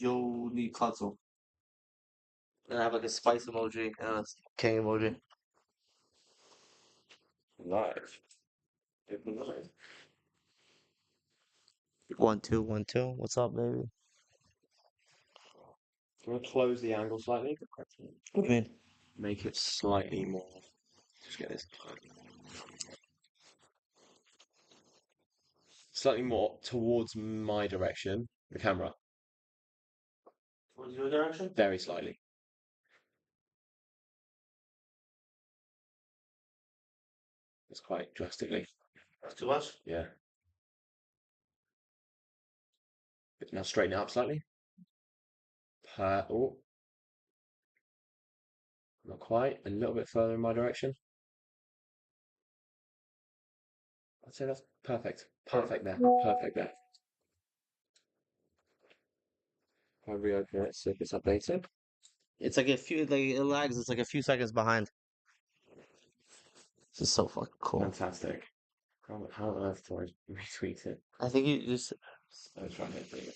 Yonikatsu. And I have like a spice emoji and a king emoji. Live. People live. 1 2 1 2. What's up, baby? I'm gonna close the angle slightly. What do you mean? Make it slightly more. Just get this slightly more towards my direction. The camera, What's your direction? very slightly. It's quite drastically. That's too much. Yeah. Now straighten it up slightly. Oh, not quite. A little bit further in my direction. I'd say that's perfect. Perfect there. Perfect there. I'll reopen it, see if it's updated. It's like it lags. It's like a few seconds behind. This is so fucking cool. Fantastic. How on earth do I retweet it? I think you just. I'll try and do it.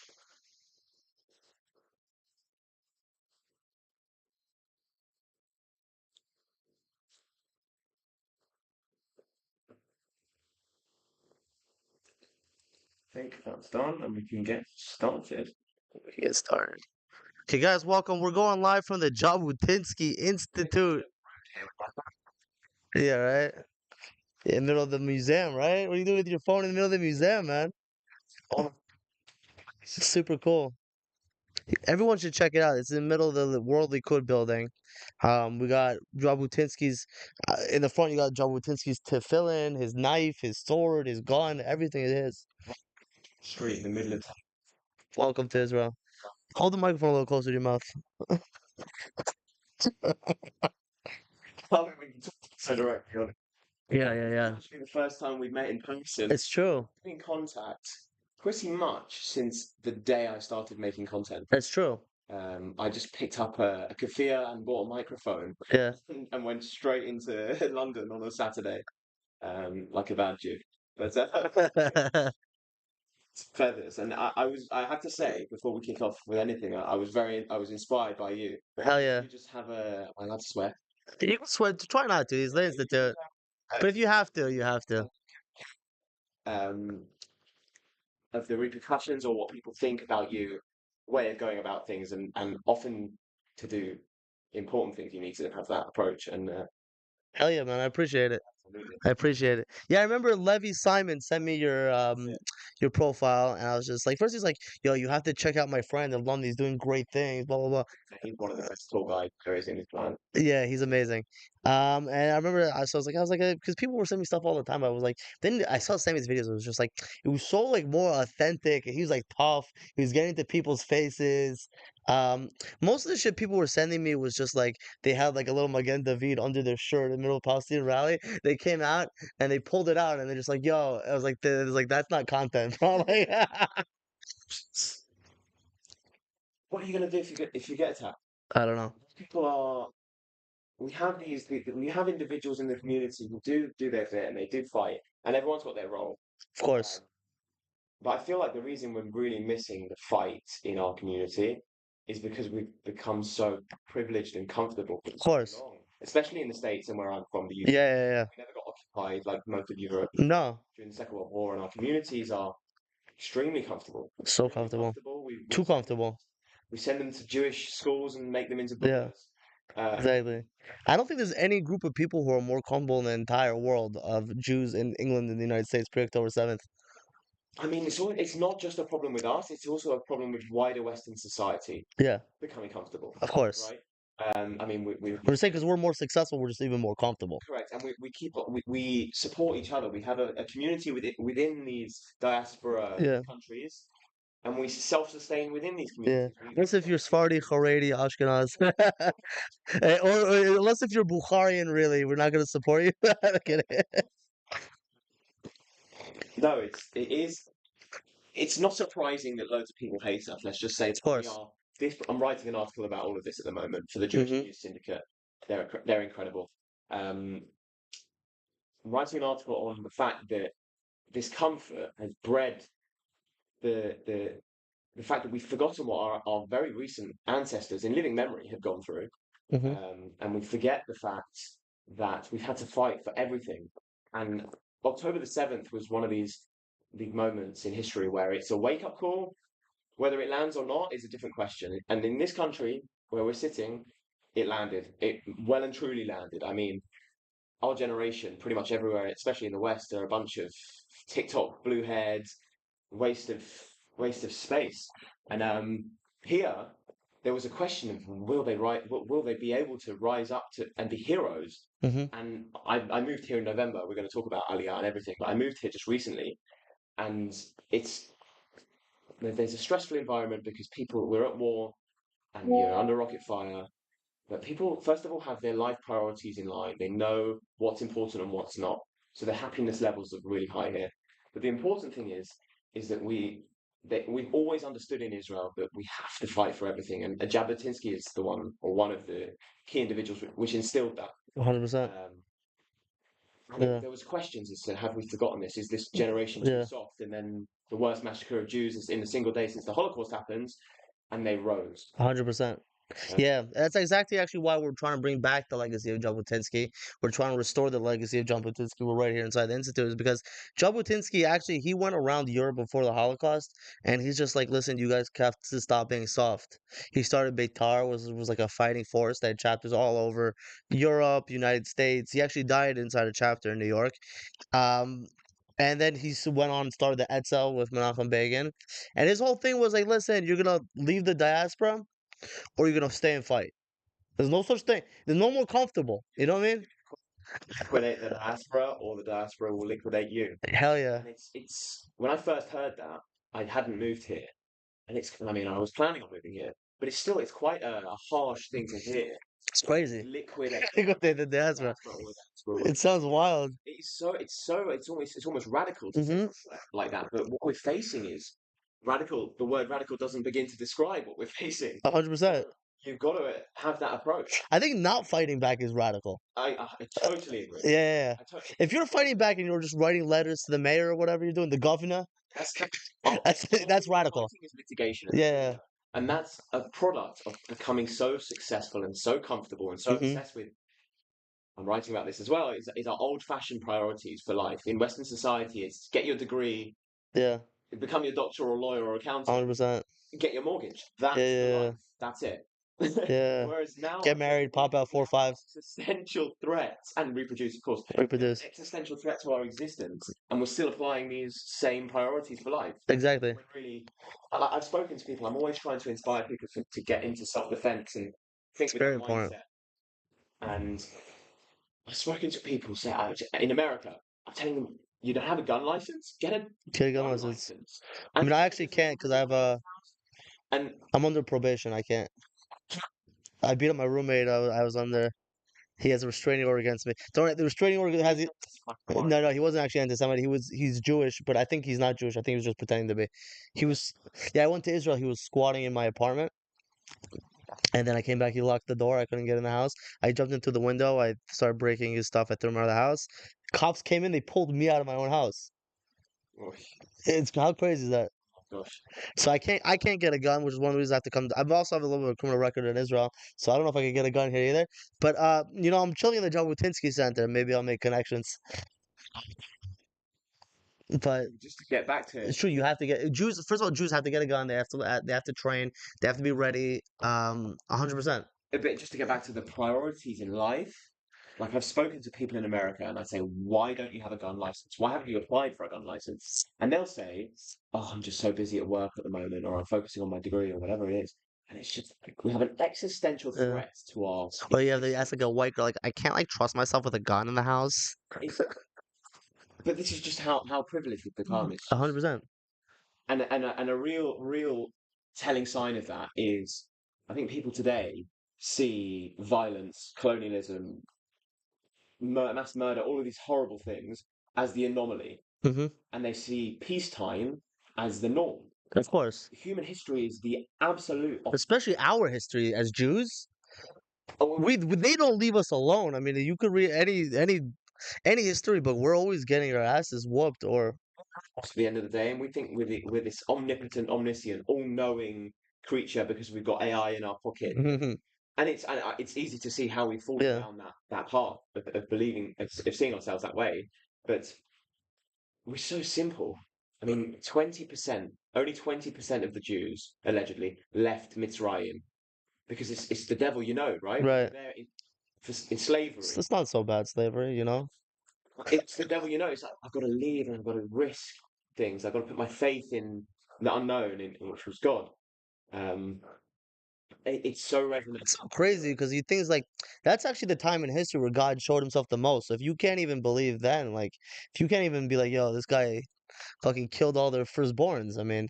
I think that's done and we can get started. We can get started. Okay, guys, welcome. We're going live from the Jabotinsky Institute. Yeah, right. In the middle of the museum, right? What are you doing with your phone in the middle of the museum, man? Oh, It's super cool. Everyone should check it out. It's in the middle of the World Likud building. We got Jabotinsky's in the front. You got Jabotinsky's tefillin, his knife, his sword, his gun, everything it is. street in the middle of town. Welcome to Israel. Hold the microphone a little closer to your mouth. So directly on it. Yeah, yeah, yeah. Actually, the first time we met in person. It's true. Been in contact pretty much since the day I started making content. It's true. I just picked up a keffiyeh and bought a microphone Yeah. and went straight into London on a Saturday, like a bad Jew. But feathers, and I have to say before we kick off with anything, I was inspired by you. Hell yeah. You just have a, I love to swear. You can swear. Try not to. He's the institute. But if you have to, you have to. Um, of the repercussions or what people think about you, way of going about things, and often to do important things, you need to have that approach. And Hell yeah, man. I appreciate it. absolutely, I appreciate it. Yeah, I remember Levy Simon sent me yeah, your profile, and I was just like, first he's like, "Yo, you have to check out my friend alumni. He's doing great things." Blah blah blah. he's one of the best tour guides there is in this planet. Yeah, he's amazing. And I remember I was like, because people were sending me stuff all the time. I was like, then I saw Sammy's videos. It was just like, it was so like more authentic. And he was like tough. He was getting to people's faces. Um, Most of the shit people were sending me was just like they had like a little Magen David under their shirt in the middle of Palestine rally. They came out and they pulled it out and they're just like, yo, I was like, that's not content, bro. Like, What are you gonna do if you get attacked? I don't know. People are. We have individuals in the community who do their bit and they do fight, and everyone's got their role. Of course, Um, But I feel like the reason we're really missing the fight in our community is because we've become so privileged and comfortable for of so course. long, especially in the States and where I'm from, the Yeah, UK. yeah, yeah. We never got occupied like most of Europe No, during the Second World War, and our communities are extremely comfortable. so Extremely comfortable. comfortable. Too comfortable. We send them to Jewish schools and make them into Yeah. bombers. Uh, Exactly. I don't think there's any group of people who are more comfortable in the entire world of Jews in England and the United States pre-October 7th. I mean, it's not just a problem with us; it's also a problem with wider Western society Yeah, becoming comfortable, of course. right? I mean, we We're saying because we're more successful, we're just even more comfortable. correct, and we support each other. We have a community within these diaspora Yeah, countries, and we self-sustain within these yeah. communities. Unless if you're Sephardi, Haredi, Ashkenaz, or unless if you're Bukharian, really, we're not going to support you. Kidding. No, it's not surprising that loads of people hate us. Let's just say Of that we course. are. I'm writing an article about all of this at the moment for the Jewish Hmm. News Syndicate. They're incredible. Um, I'm writing an article on the fact that this comfort has bred the the fact that we've forgotten what our very recent ancestors in living memory have gone through, Hmm. and we forget the fact that we've had to fight for everything. And October the 7th was one of these big moments in history where it's a wake up call. Whether it lands or not is a different question. And in this country where we're sitting, it landed. It well and truly landed. I mean, our generation, pretty much everywhere, especially in the West, are a bunch of TikTok blue heads, waste of waste of space. And here, there was a question of will they be able to rise up to and be heroes? Hmm. And I moved here in November. We're going to talk about Aliyah and everything, but I moved here just recently, and it's there's a stressful environment because people we're at war and you're under rocket fire. But people, first of all, have their life priorities in line. They know what's important and what's not. So their happiness levels are really high here. But the important thing is that we've always understood in Israel that we have to fight for everything. And Jabotinsky is the one, or one of the key individuals which instilled that. 100%. Um, and Yeah. there was questions as to have we forgotten this? Is this generation too Yeah. soft? And then the worst massacre of Jews is in a single day since the Holocaust happens, and they rose. 100%. Yeah, that's exactly actually why we're trying to bring back the legacy of Jabotinsky. We're trying to restore the legacy of Jabotinsky. We're right here inside the institute, is because Jabotinsky actually he went around Europe before the Holocaust, and he's just like, listen, you guys have to stop being soft. He started Beitar, was like a fighting force that had chapters all over Europe, United States. He actually died inside a chapter in New York. Um, and then went on and started the Etzel with Menachem Begin, and his whole thing was like, listen, you're gonna leave the diaspora or you're gonna stay and fight. There's no such thing. There's no more comfortable. You know what I mean? Liquidate the diaspora, or the diaspora will liquidate you. Hell yeah. And it's when I first heard that, I hadn't moved here, and it's I mean I was planning on moving here, but it's quite a harsh thing to hear. It's crazy. Liquidate The the diaspora. diaspora, or the diaspora will It sounds liquidate you. wild. It's almost radical to say Mm-hmm. something like that. But what we're facing is radical. The word radical doesn't begin to describe what we're facing. So 100%. you've got to have that approach. I think not fighting back is radical. I totally agree. Yeah, yeah, yeah. I totally. If you're fighting back and you're just writing letters to the mayor or whatever you're doing, the governor, That's oh, all that's you're radical. fighting is mitigation at this point, Yeah. and that's a product of becoming so successful and so comfortable and so Mm-hmm. obsessed with. I'm writing about this as well. Is our old-fashioned priorities for life in Western society? It's get your degree, Yeah. become your doctor or lawyer or accountant, 100%. get your mortgage. Yeah, That's the yeah, life. That's it. yeah. Yeah. Whereas now, Get married, pop out we 4 or have an 5, existential threat and reproduce, of course. We have an reproduce. existential threat to our existence, and we're still applying these same priorities for life. Exactly. When really, I've spoken to people. I'm always trying to inspire people to get into self-defense and think It's with that very important. mindset. And I've spoken to people say in America, I'm telling them, you don't have a gun license? Get a Get a gun gun license. license. I And mean, I so actually if there's can't a because I have rule in a. your house, and I'm under probation. I can't. I beat up my roommate. I was under. He has a restraining order against me. Don't worry, the restraining order has. No, no, he wasn't actually anti-Semite. He's Jewish, but I think he's not Jewish. I think he was just pretending to be. He was. Yeah, I went to Israel. He was squatting in my apartment, and then I came back. He locked the door. I couldn't get in the house. I jumped into the window. I started breaking his stuff. I threw him out of the house. Cops came in. They pulled me out of my own house. oh It's how crazy is that? gosh. So I can't get a gun, which is one of the reasons I have to come. I've also have a little bit of a criminal record in Israel, so I don't know if I can get a gun here either. But I'm chilling in the Jabotinsky Center. Maybe I'll make connections. But Just to get back to it's true. You have to get Jews. First of all, Jews have to get a gun. They have to train. They have to be ready. 100%. a bit, just to get back to the priorities in life. Like I've spoken to people in America, and I say, "Why don't you have a gun license? Why haven't you applied for a gun license?" And they'll say, "Oh, I'm just so busy at work at the moment, or I'm focusing on my degree, or whatever it is." And it's just like we have an existential Yeah. threat to our Well, yeah. They ask like a existence. white girl, like I can't like trust myself with a gun in the house. It's, but this is just how privileged we've become. It's A hundred just percent. and a real telling sign of that is I think people today see violence, colonialism, mass murder, all of these horrible things as the anomaly, Mm-hmm. and they see peacetime as the norm. Of course. Human history is the absolute opposite. Especially our history as Jews. Oh, They don't leave us alone. I mean, you could read any history book. We're always getting our asses whooped, or. at the end of the day, and we think we're this omnipotent, omniscient, all-knowing creature because we've got AI in our pocket. Mhm. And it's easy to see how we've fallen Yeah, down that path of believing of seeing ourselves that way. But we're so simple. I mean, 20%, only 20% of the Jews allegedly left Mitzrayim because it's the devil, right? When right. you're there in slavery, It's not so bad, slavery, you know? it's the devil, It's like I've got to leave and I've got to risk things. I've got to put my faith in the unknown, in which was God. Um, it's so resonant. It's so crazy because you think it's like that's actually the time in history where God showed himself the most. So if you can't even believe then, like if you can't even be like, yo, this guy fucking killed all their firstborns, I mean,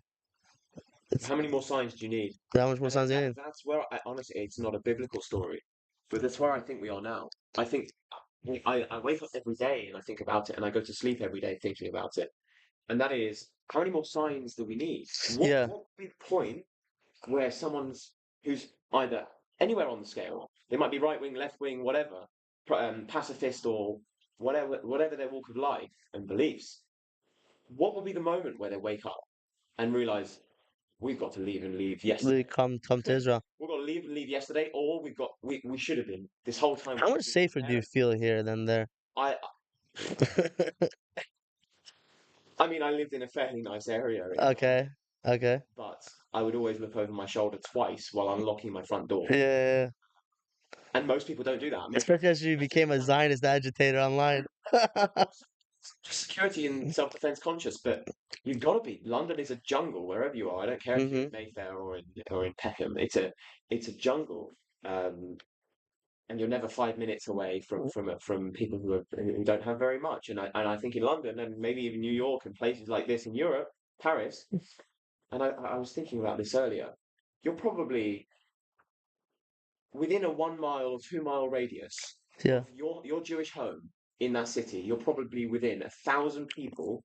it's How many more signs do you need? that much more And sense in it. that's where I honestly, it's not a biblical story, but that's where I think we are now. I think I wake up every day and I think about it, and I go to sleep every day thinking about it. And that is, how many more signs do we need? Yeah, What would be the point where someone's who's either anywhere on the scale, they might be right wing, left wing, whatever, pacifist or whatever their walk of life and beliefs, what would be the moment where they wake up and realize we've got to leave and leave they yesterday? come to Israel. We've got to leave and leave yesterday, or we should have been this whole time. We How should much have been safer do you preparing. feel here than there? I I mean, I lived in a fairly nice area in London, Okay, okay. but I would always look over my shoulder twice while unlocking my front door. Yeah, yeah, yeah. And most people don't do that. Most Especially people as you just live became a in London. Zionist agitator online. Well, just security and self-defense conscious, but you've got to be. London is a jungle wherever you are. I don't care if you're Hmm. in Mayfair or in Peckham. It's a jungle. Um, and you're never 5 minutes away from people who don't have very much. And I think in London and maybe even New York and places like this in Europe, Paris, and I was thinking about this earlier. You're probably within a 1 mile or 2 mile radius Yeah, of your Jewish home in that city. You're probably within 1,000 people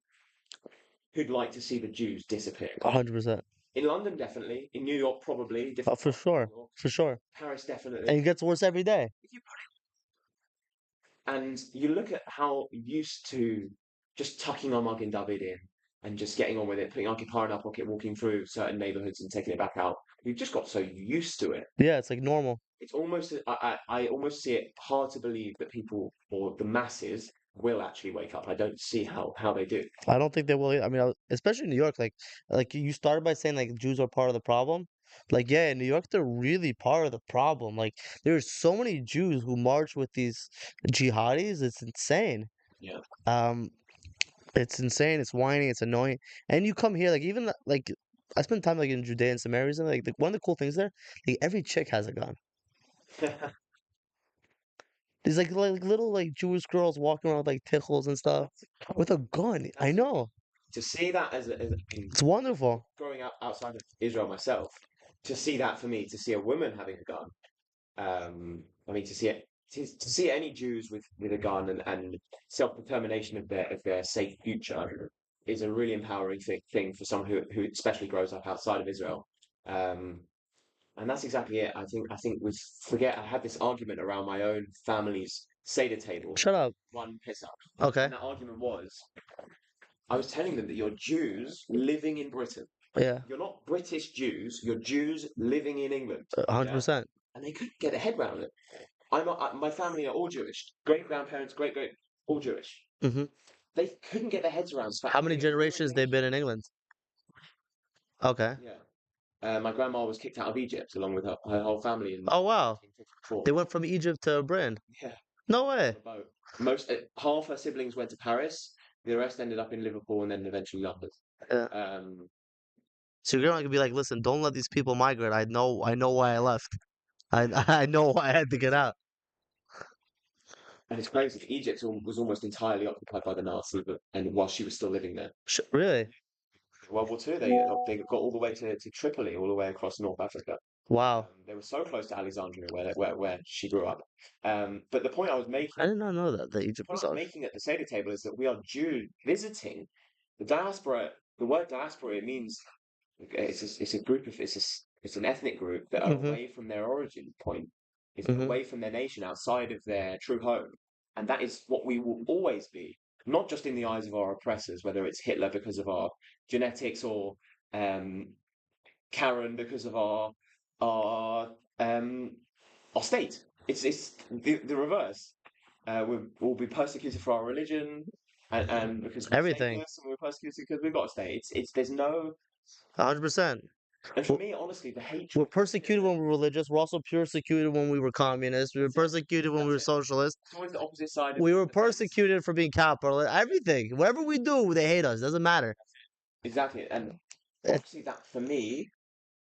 who'd like to see the Jews disappear. 100%. In London, definitely. In New York, probably. Oh, Different for parts of New sure, York. for sure. Paris, And definitely. it gets worse every day. If you And you look at how used to just tucking our Muggin David in and just getting on with it, putting our guitar in our pocket, walking through certain neighborhoods and taking it back out. We've just got so used to it. Yeah, it's like normal. It's almost, I almost see it hard to believe that people or the masses will actually wake up. I don't see how they do. I don't think they will. I mean, especially in New York, like you started by saying like Jews are part of the problem. Like, yeah, in New York, they're really part of the problem. Like, there's so many Jews who march with these jihadis. It's insane. Yeah. Um, it's insane. It's whining. It's annoying. And you come here, like even like I spent time like in Judea and Samaria, and like one of the cool things there, like every chick has a gun. There's like little like Jewish girls walking around with like tichels and stuff with a gun. I That's know. to see that as in It's wonderful. growing up outside of Israel myself, to see that for me, to see a woman having a gun. I mean, to see any Jews with a gun and self determination of their safe future is a really empowering thing for someone who especially grows up outside of Israel. Um, and that's exactly it. I think we forget. I had this argument around my own family's Seder table Shut up. one piss up, Okay. and that argument was I was telling them that you're Jews living in Britain. Yeah. You're not British Jews. You're Jews living in England. Yeah, 100%. and they couldn't get their head around it. My family are all Jewish. Great grandparents, great, all Jewish. Hmm. They couldn't get their heads around the fact How that many we're generations they've English. been in England? Okay. Yeah. My grandma was kicked out of Egypt along with her whole family in Oh wow. 1954. They went from Egypt to Britain. Yeah, No on way. a boat. Half her siblings went to Paris. The rest ended up in Liverpool and then eventually London. Yeah. Um, So your grandma could be like, listen, don't let these people migrate. I know why I left. I I know why I had to get out. and it's crazy. Egypt was almost entirely occupied by the Nazis, and while she was still living there. Really? World War II, they got all the way to Tripoli, all the way across North Africa. Wow. They were so close to Alexandria, where she grew up. But the point I was I making, did not know that the Egypt point was I was off. making at the Seder table is that we are Jews visiting the diaspora. The word diaspora, it means it's a group of it's an ethnic group that are Hmm. away from their origin point, is Hmm. away from their nation, outside of their true home, and that is what we will always be. not just in the eyes of our oppressors, whether it's Hitler because of our genetics or um, Karen because of our um, our state. It's the reverse. We'll be persecuted for our religion, and because we're Everything, stateless, and we're persecuted because we've got a state. It's there's no. 100%. And for We're, me, honestly, the we're hatred within persecuted when we're religious. We're also persecuted when we were communists. We were that's it. persecuted when we That's were it. socialists. It's always the opposite side of We were the fence. persecuted for being capitalist. Everything, whatever we do, they hate us. Doesn't matter. Exactly. And It, obviously, that for me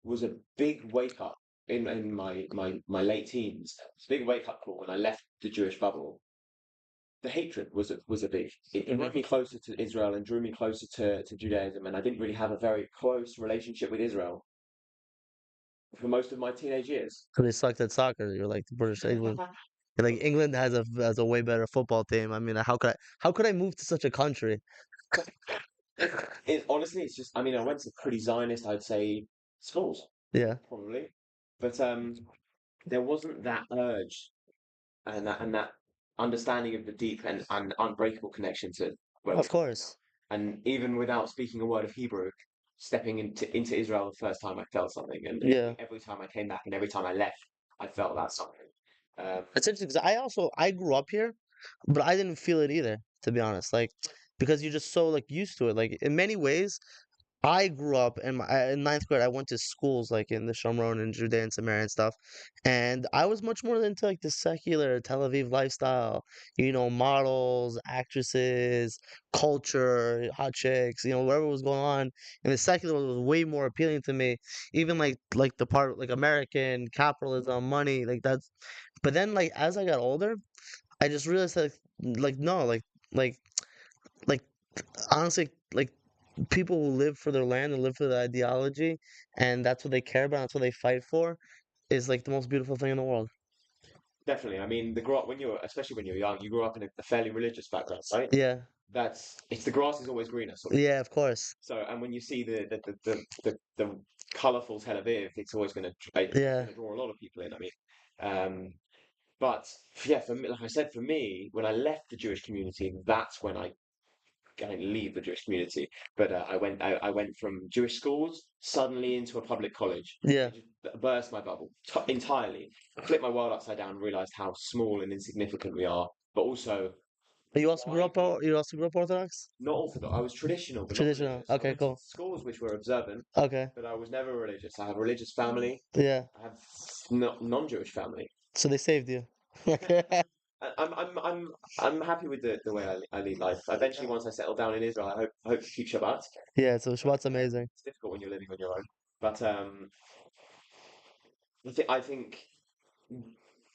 was a big wake up in my late teens. It's a big wake up call when I left the Jewish bubble. The hatred was a big. It Mhm. brought me closer to Israel and drew me closer to Judaism. And I didn't really have a very close relationship with Israel for most of my teenage years. 'Cause they sucked at soccer. You're like the British England. You're like England has a way better football team. I mean, how could I move to such a country? It honestly, it's just. I mean, I went to pretty Zionist, I'd say, schools Yeah, probably, but there wasn't that urge and that understanding of the deep and unbreakable connection to where of we come from now. course. And even without speaking a word of Hebrew, stepping into Israel the first time I felt something, and Yeah. every time I came back and every time I left, I felt that something. Um, It's interesting because I grew up here, but I didn't feel it either, to be honest. Like because you're just so like used to it. Like in many ways, I grew up in ninth grade. I went to schools like in the Shomron and Judea and Samaria and stuff, and I was much more into like the secular Tel Aviv lifestyle. You know, models, actresses, culture, hot chicks. You know, whatever was going on, and the secular was way more appealing to me. Even like the part like American capitalism, money, like that's. But then like as I got older, I just realized that like no, like like honestly like people who live for their land and live for their ideology, and that's what they care about, that's what they fight for, is like the most beautiful thing in the world. Definitely. I mean, the grow up when you're, especially when you're young, you grew up in a fairly religious background, right? Yeah, It's the grass is always greener sort of thing. yeah, of course. So, and when you see the colourful Tel Aviv, it's always it's Yeah, going to draw a lot of people in. I mean, but yeah, for me, like I said, for me, when I left the Jewish community, that's when I didn't leave the Jewish community, but I went from Jewish schools suddenly into a public college. yeah. It just burst my bubble entirely, flipped my world upside down, and realised how small and insignificant we are, but also But why you also grew up Orthodox? not orthodox. I was traditional, but not Traditional. religious. I Okay, went to cool. schools which were observant, Okay. but I was never religious. I have a religious family. Yeah. I have no, non-Jewish family. So they saved you. I- I'm I'm I'm I'm happy with the way I lead life. Eventually, once I settle down in Israel, I hope to keep Shabbat. Yeah, so But Shabbat's amazing. it's difficult when you're living on your own. But I think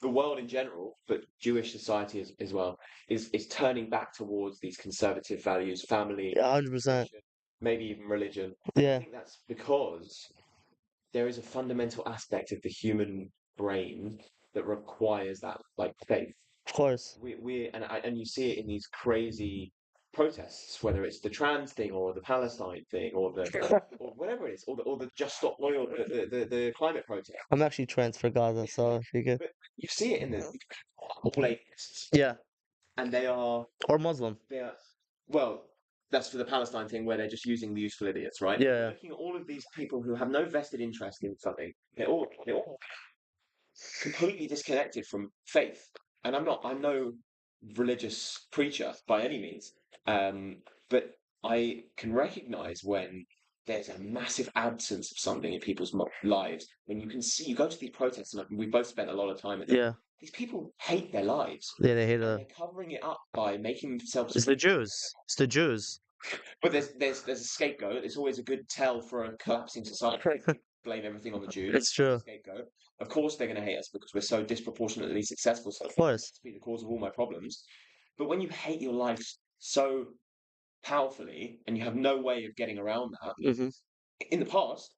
the world in general, but Jewish society as well, is turning back towards these conservative values, family, Yeah, 100%. tradition, maybe even religion. And I Yeah, think that's because there is a fundamental aspect of the human brain that requires that, like faith. of course. And you see it in these crazy protests, whether it's the trans thing or the Palestine thing or the or whatever it is, or the Just Stop Oil, the climate protest. I'm actually trans for Gaza, so if you could. But you see it in the all atheists, Yeah, and or Muslim. they are well. That's for the Palestine thing where they're just using the useful idiots, right? But Yeah, looking at all of these people who have no vested interest in something, they're all completely disconnected from faith. And I'm no religious preacher by any means, but I can recognize when there's a massive absence of something in people's lives. When you can see, you go to these protests, and we both spent a lot of time at them. yeah, These people hate their lives, yeah. They hate and they're covering it up by making themselves. It's the Jews. It's the Jews. But there's a scapegoat. It's always a good tell for a collapsing society. Blame everything on the Jews It's as a true. scapegoat. Of course, they're going to hate us because we're so disproportionately successful. So Of they course. must be the cause of all my problems. But when you hate your life so powerfully and you have no way of getting around that, Hmm. in the past,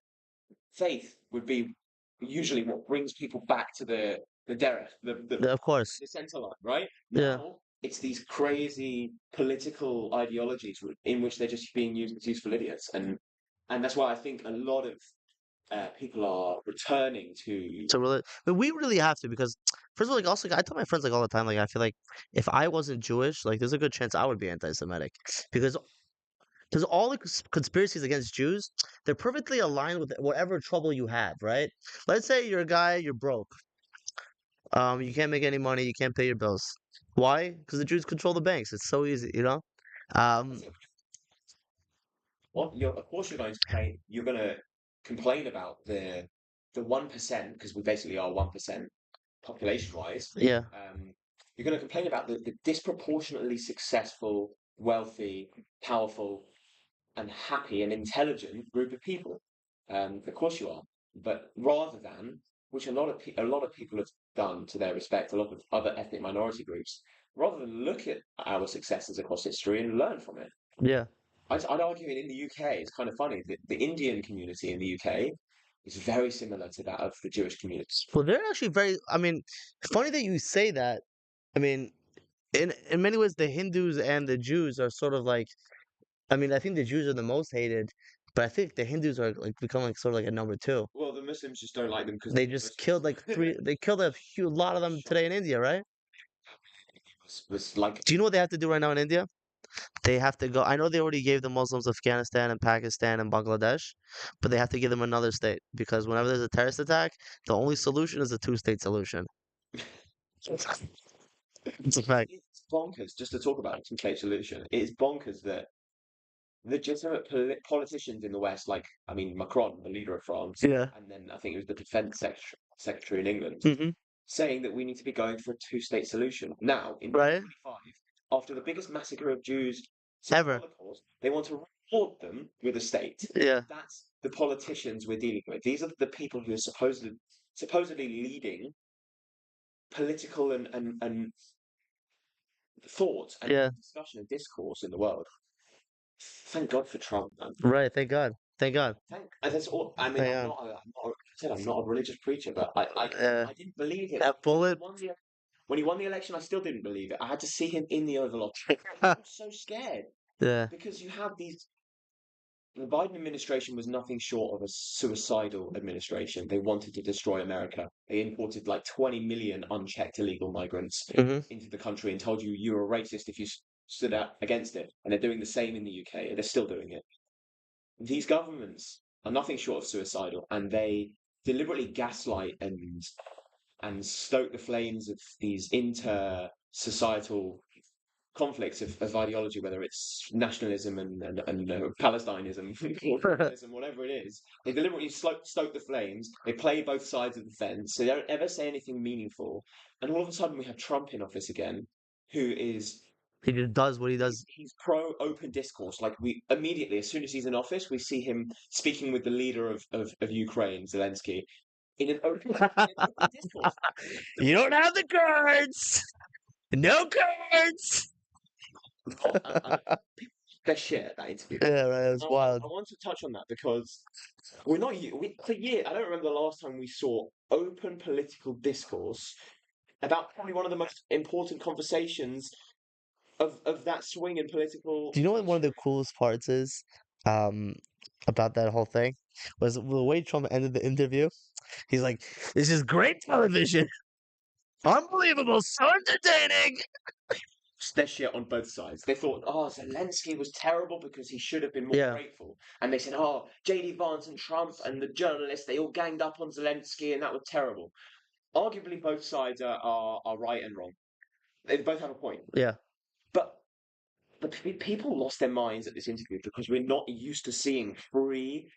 faith would be usually what brings people back to the derech, Yeah, of course. the center line, right? Yeah. Now it's these crazy political ideologies in which they're just being used as useful idiots, and that's why I think a lot of people are returning to. So really, but we really have to because first of all, like also, I tell my friends like all the time, like I feel like if I wasn't Jewish, like there's a good chance I would be anti-Semitic because there's all the conspiracies against Jews. They're perfectly aligned with whatever trouble you have, right? Let's say you're a guy, you're broke, you can't make any money, you can't pay your bills. Why? Because the Jews control the banks. It's so easy, you know. That's Um, it. What of course you're going to complain. You're going to complain about the 1% because we basically are 1% population-wise. yeah, Um, you're going to complain about the disproportionately successful, wealthy, powerful, and happy and intelligent group of people. Of course you are, but rather than, which a lot of people have done to their respect, a lot of other ethnic minority groups, rather than look at our successes across history and learn from it. yeah. I'd argue in the UK, it's kind of funny that the Indian community in the UK is very similar to that of the Jewish community. Well, they're actually very. I mean, funny that you say that. I mean, in many ways, the Hindus and the Jews are sort of like. I mean, I think the Jews are the most hated, but I think the Hindus are like become like sort of like a number two. Well, the Muslims just don't like them because They they're just killed Muslims. like three. They killed a huge lot of them today in Shocking. India, right? Was like, Do you know what they have to do right now in India? They have to go. I know they already gave the Muslims Afghanistan and Pakistan and Bangladesh, but they have to give them another state because whenever there's a terrorist attack, the only solution is a two-state solution. It's a fact. it's bonkers, just to talk about a complete solution. It's bonkers that legitimate politicians in the West, like, I mean, Macron, the leader of France, Yeah. and then I think it was the secretary in England, Hmm. saying that we need to be going for a two-state solution. Now, in Right? 2025, after the biggest massacre of Jews since the Ever. Holocaust, they want to reward them with a state. Yeah. That's the politicians we're dealing with. These are the people who are supposedly leading political and thought and Yeah. discussion and discourse in the world. Thank God for Trump, man. Right. Thank God. Thank God. And that's all. I mean, Thank God. like I said, I'm not a religious preacher, but Uh, I didn't believe it that bullet. when he won the election. I still didn't believe it. I had to see him in the Oval Office. I was so scared Yeah. because you have these. The Biden administration was nothing short of a suicidal administration. They wanted to destroy America. They imported like 20 million unchecked illegal migrants Hmm. into the country and told you you were a racist if you stood out against it. And they're doing the same in the UK, and they're still doing it. These governments are nothing short of suicidal, and they deliberately gaslight and stoke the flames of these inter-societal conflicts of ideology, whether it's nationalism and Palestinism, or liberalism, whatever it is. They deliberately stoke the flames. They play both sides of the fence. They don't ever say anything meaningful. And all of a sudden, we have Trump in office again, who is He just does what he does. he's pro open discourse. Like we immediately, as soon as he's in office, we see him speaking with the leader of Ukraine, Zelensky, in an open discourse. You don't have the cards. No cards. And they're shit at that interview. Yeah, right. It's wild. I want to touch on that because we're not for years. I don't remember the last time we saw open political discourse about probably one of the most important conversations of that swing in political Do you know what one of the history. coolest parts is um about that whole thing? Was the way Trump ended the interview. He's like, "This is great television. Unbelievable, so entertaining." Their shit on both sides. They thought, oh, Zelensky was terrible because he should have been more Yeah. grateful. And they said, oh, JD Vance and Trump and the journalists, they all ganged up on Zelensky and that was terrible. Arguably, both sides are right and wrong. They both have a point. Yeah. But people lost their minds at this interview because we're not used to seeing free,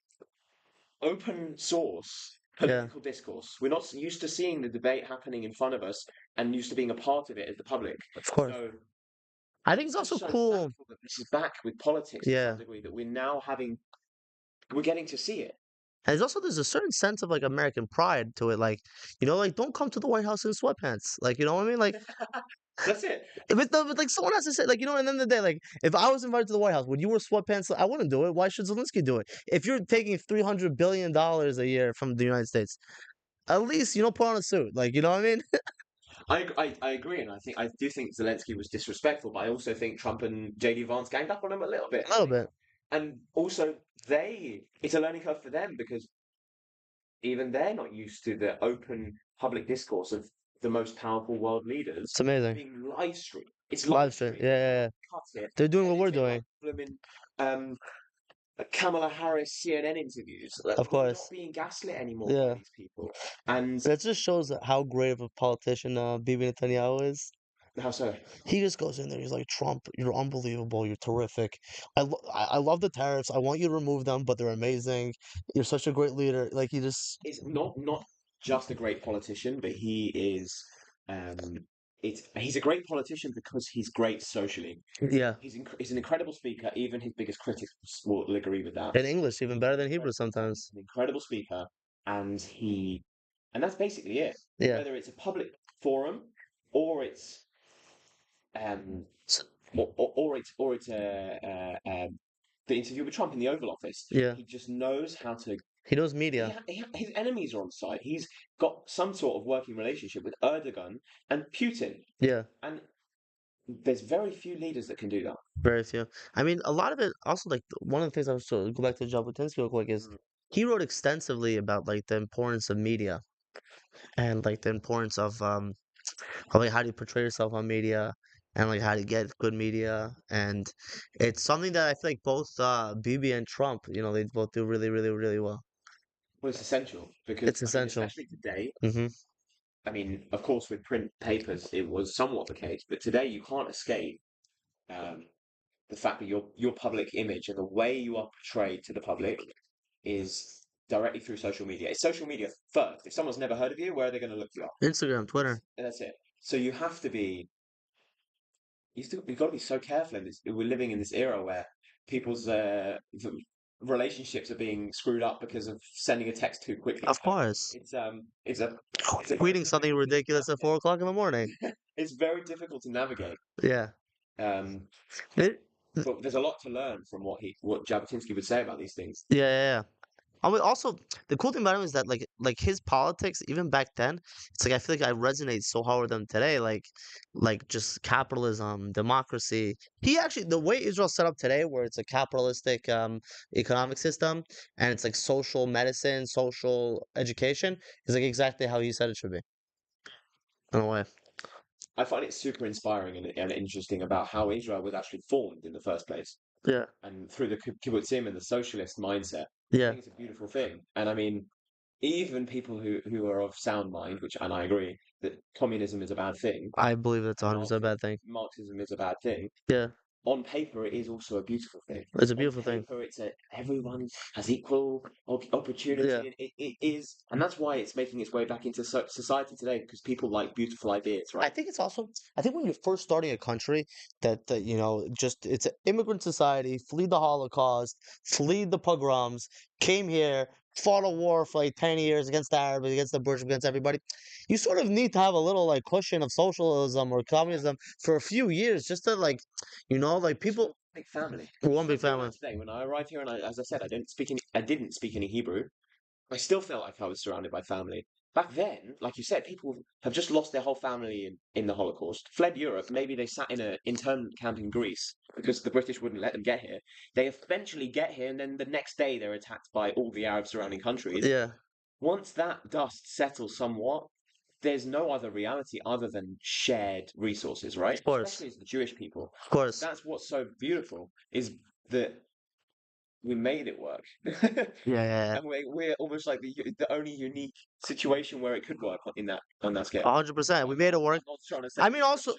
open source Yeah. political discourse. We're not used to seeing the debate happening in front of us and used to being a part of it as the public. Of course. So I think it's I'm also so cool. thankful that this is back with politics to Yeah. some degree, that we're getting to see it. And there's a certain sense of like American pride to it. Like, like don't come to the White House in sweatpants. Like, you know what I mean? Like, That's it. but like someone has to say, like, at the end of the day, like, if I was invited to the White House, would you wear sweatpants? I wouldn't do it. Why should Zelensky do it? If you're taking $300 billion a year from the United States, at least put on a suit. Like, you know what I mean? I agree, and I do think Zelensky was disrespectful, but I also think Trump and JD Vance ganged up on him a little bit. A little bit. And also, it's a learning curve for them because even they're not used to the open public discourse of the most powerful world leaders It's amazing. being live streamed. It's live Live stream. streamed. Yeah, They yeah, like yeah. cut it, They're doing what turn we're it into like doing. blooming um, Kamala Harris CNN interviews. Like, Of we're not course. being gaslit anymore by Yeah. these people. And That just shows how great of a politician Bibi Netanyahu is. how so? He just goes in there. He's like, Trump, you're unbelievable. You're terrific. I love the tariffs. I want you to remove them, but they're amazing. You're such a great leader. Like, he just, Is not just a great politician, but he is um, he's a great politician because he's great socially. yeah. He's an incredible speaker. Even his biggest critics will agree with that. In English, even He's better an than Hebrew incredible, sometimes. an incredible speaker, and and that's basically it. Yeah. Whether it's a public forum or it's um, S- or it's the interview with Trump in the Oval Office. Yeah. He just knows how to. He knows media. His enemies are on side. He's got some sort of working relationship with Erdogan and Putin, Yeah. and there's very few leaders that can do that. Very few. I mean, a lot of it also like one of the things I was to go back to Jabotinsky real quick is Mm. he wrote extensively about like the importance of media and like the importance of like how do you portray yourself on media and like how to get good media and it's something that I feel like both Bibi and Trump, they both do really, really, really well. Well, it's essential because It's I mean, essential. especially today. Hmm. I mean, of course, with print papers, it was somewhat the case, but today you can't escape um, the fact that your public image and the way you are portrayed to the public is directly through social media. It's social media first. If someone's never heard of you, where are they going to look you up? Instagram, Twitter. And that's it. So you have to be you've got to be so careful in this. We're living in this era where people's relationships are being screwed up because of sending a text too quickly. Of course. It's um it's a it's a very Tweeting something difficult thing to ridiculous at navigate. 4 o'clock in the morning. It's very difficult to navigate. Yeah. Um, It, but there's a lot to learn from what Jabotinsky would say about these things. yeah, yeah, yeah. I mean, also the cool thing about him is that like his politics, even back then, it's like I feel like I resonate so hard with them today. Like just capitalism, democracy. He actually the way Israel's set up today, where it's a capitalistic economic system and it's like social medicine, social education, is like exactly how he said it should be. In a way. I find it super inspiring and interesting about how Israel was actually formed in the first place, Yeah. and through the kibbutzim and the socialist mindset. I Yeah. think it's a beautiful thing, and I mean, even people who are of sound mind, which and I agree that communism is a bad thing I believe that's and 100% a bad thing. Marxism is a bad thing. Yeah. On paper, it is also a beautiful thing. It's a On beautiful thing. paper, everyone has equal Yeah. opportunity, and it is, and that's why it's making its way back into society today because people like beautiful ideas, I right? think it's also, I think when you're first starting a country that just it's an immigrant society, flee the Holocaust, flee the pogroms, came here, fought a war for like 10 years against the Arabs, against the British, against everybody. You sort of need to have a little like cushion of socialism or communism for a few years just to like Just one people big family. one Even big until family. now today, when I arrived here, and as I said, I didn't speak any Hebrew. I still felt like I was surrounded by family. Back then, like you said, people have just lost their whole family in the Holocaust, fled Europe. Maybe they sat in an internment camp in Greece because the British wouldn't let them get here. They eventually get here, and then the next day they're attacked by all the Arab surrounding countries. Yeah, Once that dust settles somewhat, there's no other reality other than shared resources, right? of course. Especially as the Jewish people. Of course. That's what's so beautiful is that we made it work. Yeah, yeah, yeah. And we're almost like the only unique situation where it could work on that scale. 100%. We made it work. I'm not trying to say I that mean, it's also,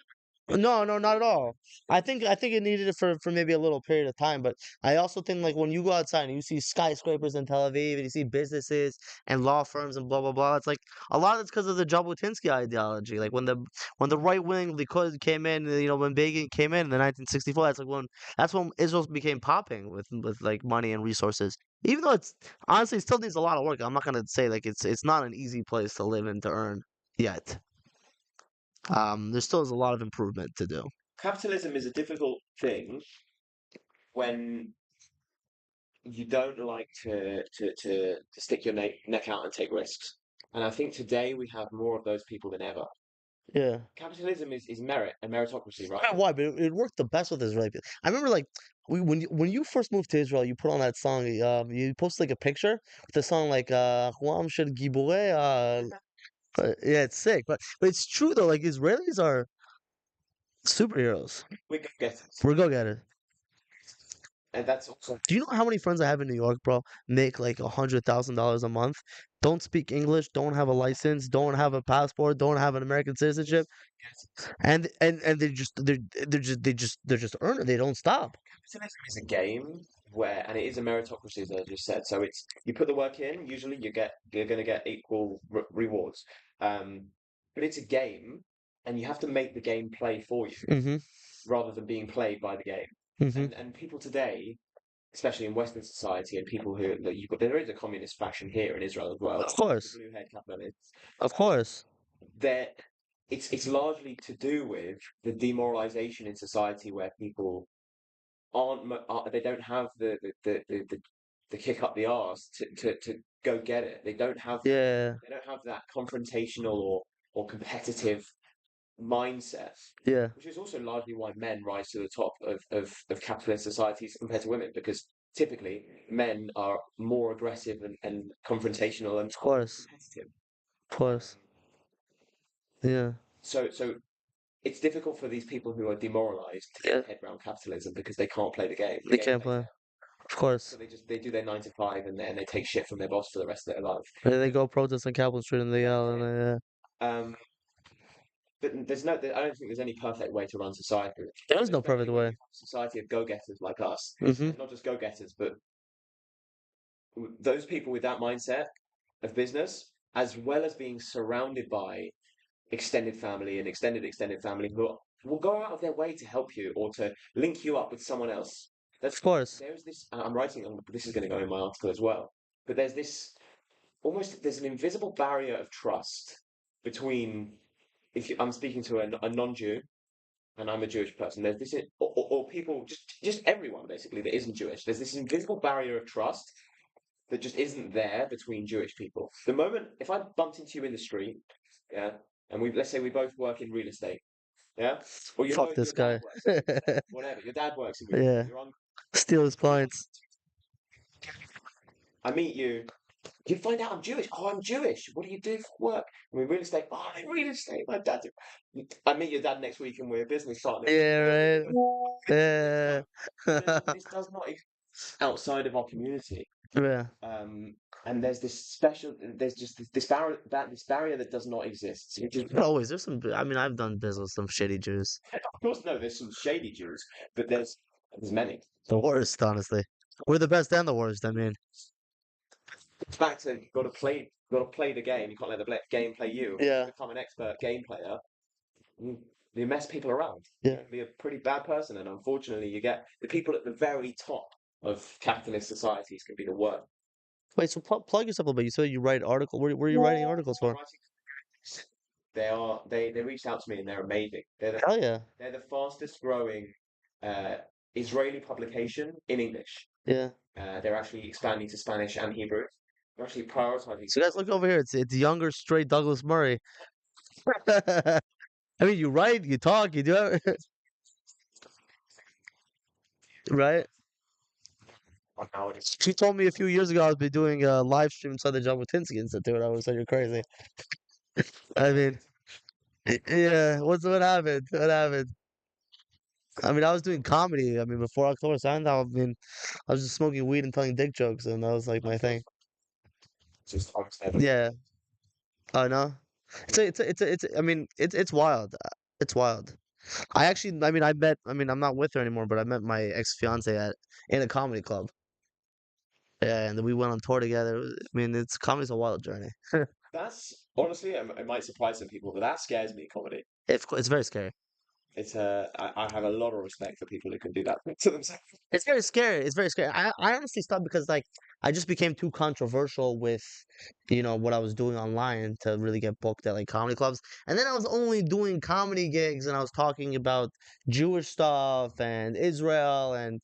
no, no, not at all. I think it needed it for maybe a little period of time, but I also think like when you go outside and you see skyscrapers in Tel Aviv and you see businesses and law firms and blah blah blah, it's like a lot of it's because of the Jabotinsky ideology. Like when the right wing Likud came in, when Begin came in the 1964, that's when Israel became popping with like money and resources. Even though it's honestly it still needs a lot of work. I'm not gonna say like it's not an easy place to live and to earn yet. There still is a lot of improvement to do. capitalism is a difficult thing when you don't like to stick your neck out and take risks. And I think today we have more of those people than ever. Yeah. Capitalism is merit and meritocracy, I right? don't know why, but it worked the best with Israeli people. I remember like when you first moved to Israel, you put on that song. You posted like a picture with the song like "Huam Shel Gibore." Yeah, it's sick, but it's true though. Like Israelis are superheroes. We go getters, We're go-getters. and that's also Do you know how many friends I have in New York, bro? Make like $100,000 a month. Don't speak English. Don't have a license. Don't have a passport. Don't have an American citizenship. just getters. And they're just earning. They don't stop. Capitalism is a game where, and it is a meritocracy, as I just said. So it's you put the work in. Usually, you're going to get equal rewards. Um, but it's a game, and you have to make the game play for you Hmm. rather than being played by the game. Hmm. And people today, especially in Western society, and people who that you've got, there is a communist faction here in Israel as well. Of The course, blue haired capitalists. of course. There, it's largely to do with the demoralization in society where people they don't have the kick up the arse to go get it. Yeah, They don't have that confrontational or competitive mindset, yeah, which is also largely why men rise to the top of capitalist societies compared to women, because typically men are more aggressive and confrontational and of course, competitive. of Um, course. Yeah, so it's difficult for these people who are demoralized to get yeah. their head around capitalism because they can't play the game. The They game can't plays play. out. Of So course. they do their 9 to 5 and they take shit from their boss for the rest of their life. And they But go protest on Capitol Street and they that's yell and it. they, Um, but I don't think there's any perfect way to run society, there is no perfect especially when way. you have a society of go-getters like us, Hmm. and not just go-getters, but those people with that mindset of business, as well as being surrounded by extended family and extended family who will go out of their way to help you or to link you up with someone else. Of That's course. there's this. I'm writing on this is going to go in my article as well. But there's this almost there's an invisible barrier of trust between if you, I'm speaking to a non-Jew and I'm a Jewish person. There's this or people just everyone basically that isn't Jewish. There's this invisible barrier of trust that just isn't there between Jewish people. The moment if I bumped into you in the street, yeah, and we let's say we both work in real estate, yeah, or Fuck this your dad guy. works in real estate, whatever. Your dad works in real estate. Yeah. Steal his clients. I meet you. You find out I'm Jewish. Oh, I'm Jewish. What do you do for work? I mean, real estate. Oh, I'm in real estate. My dad. I meet your dad next week and we're business partners. Yeah, right. Great Yeah. time. This does not exist outside of our community. Yeah. Um, and there's this special. There's just this barrier that does not exist. Which is, Always. There's some. I mean, I've done business with some shitty Jews. of course, no. There's some shady Jews, but there's many. The worst, honestly. We're the best and the worst. I mean, It's back to got to play the game. You can't let the game play you. If you yeah. become an expert game player, you mess people around. Yeah. You can be a pretty bad person, and unfortunately, you get the people at the very top of capitalist societies can be the worst. Wait, so plug yourself a little bit. You said you write article. Where are you writing articles I'm for? writing. They reached out to me and they're amazing. Hell yeah. They're the fastest growing uh, Israeli publication in English. Yeah. They're actually expanding to Spanish and Hebrew. They're actually prioritizing So guys, look over here. It's younger, straight Douglas Murray. I mean, you write, you talk, you do everything, right? nowadays. She told me a few years ago I was be doing a live stream inside the Jabotinsky Institute. I was like, "You're crazy." I mean, yeah. What happened? What happened? I mean, I was doing comedy. I mean, before October 7th, I mean, I was just smoking weed and telling dick jokes, and that was like my thing. Just almost never. Yeah. I know. I mean, it's wild. It's wild. I actually, I mean, I mean, I'm not with her anymore, but I met my ex-fiance in a comedy club. Yeah, and then we went on tour together. I mean, comedy's a wild journey. That's honestly, it might surprise some people, but that scares me. Comedy. It's very scary. I have a lot of respect for people who can do that to themselves. It's very scary. It's very scary. I honestly stopped because like I just became too controversial with, what I was doing online to really get booked at like comedy clubs. And then I was only doing comedy gigs and I was talking about Jewish stuff and Israel and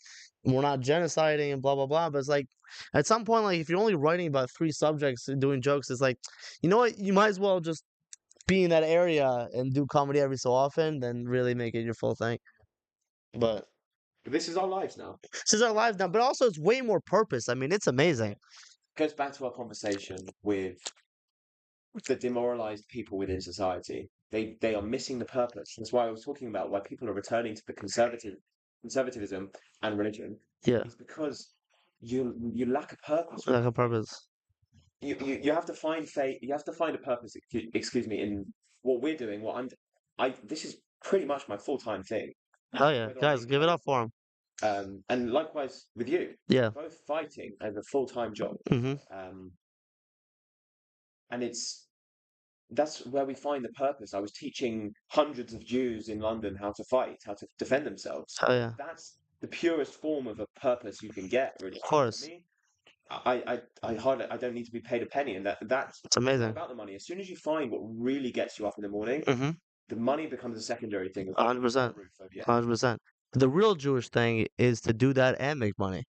we're not genociding and blah blah blah. But it's like at some point, like if you're only writing about three subjects and doing jokes, it's like, you know what? You might as well just be in that area and do comedy every so often than really make it your full thing. But But this is our lives now. this is our lives now, but also it's way more purpose. I mean, it's amazing. Goes back to our conversation with the demoralized people within society. They are missing the purpose. That's why I was talking about why people are returning to the conservatism and religion. Yeah, It's because you lack a purpose. like a purpose. You have to find faith. You have to find a purpose. Excuse me, in what we're doing. What I'm. I This is pretty much my full-time thing. Hell yeah, Whether I'm guys, making give it money up for him. and likewise with you, Yeah. both fighting as a full-time job. Hmm. Um, and that's where we find the purpose. I was teaching hundreds of Jews in London how to fight, how to defend themselves. Hell yeah, That's the purest form of a purpose you can get, really. of For course. me, I don't need to be paid a penny, and that's It's it's not amazing. about the money. As soon as you find what really gets you up in the morning, Mm-hmm. the money becomes a secondary thing as long as you've got 100%. a roof over your head. 100%. The real Jewish thing is to do that and make money.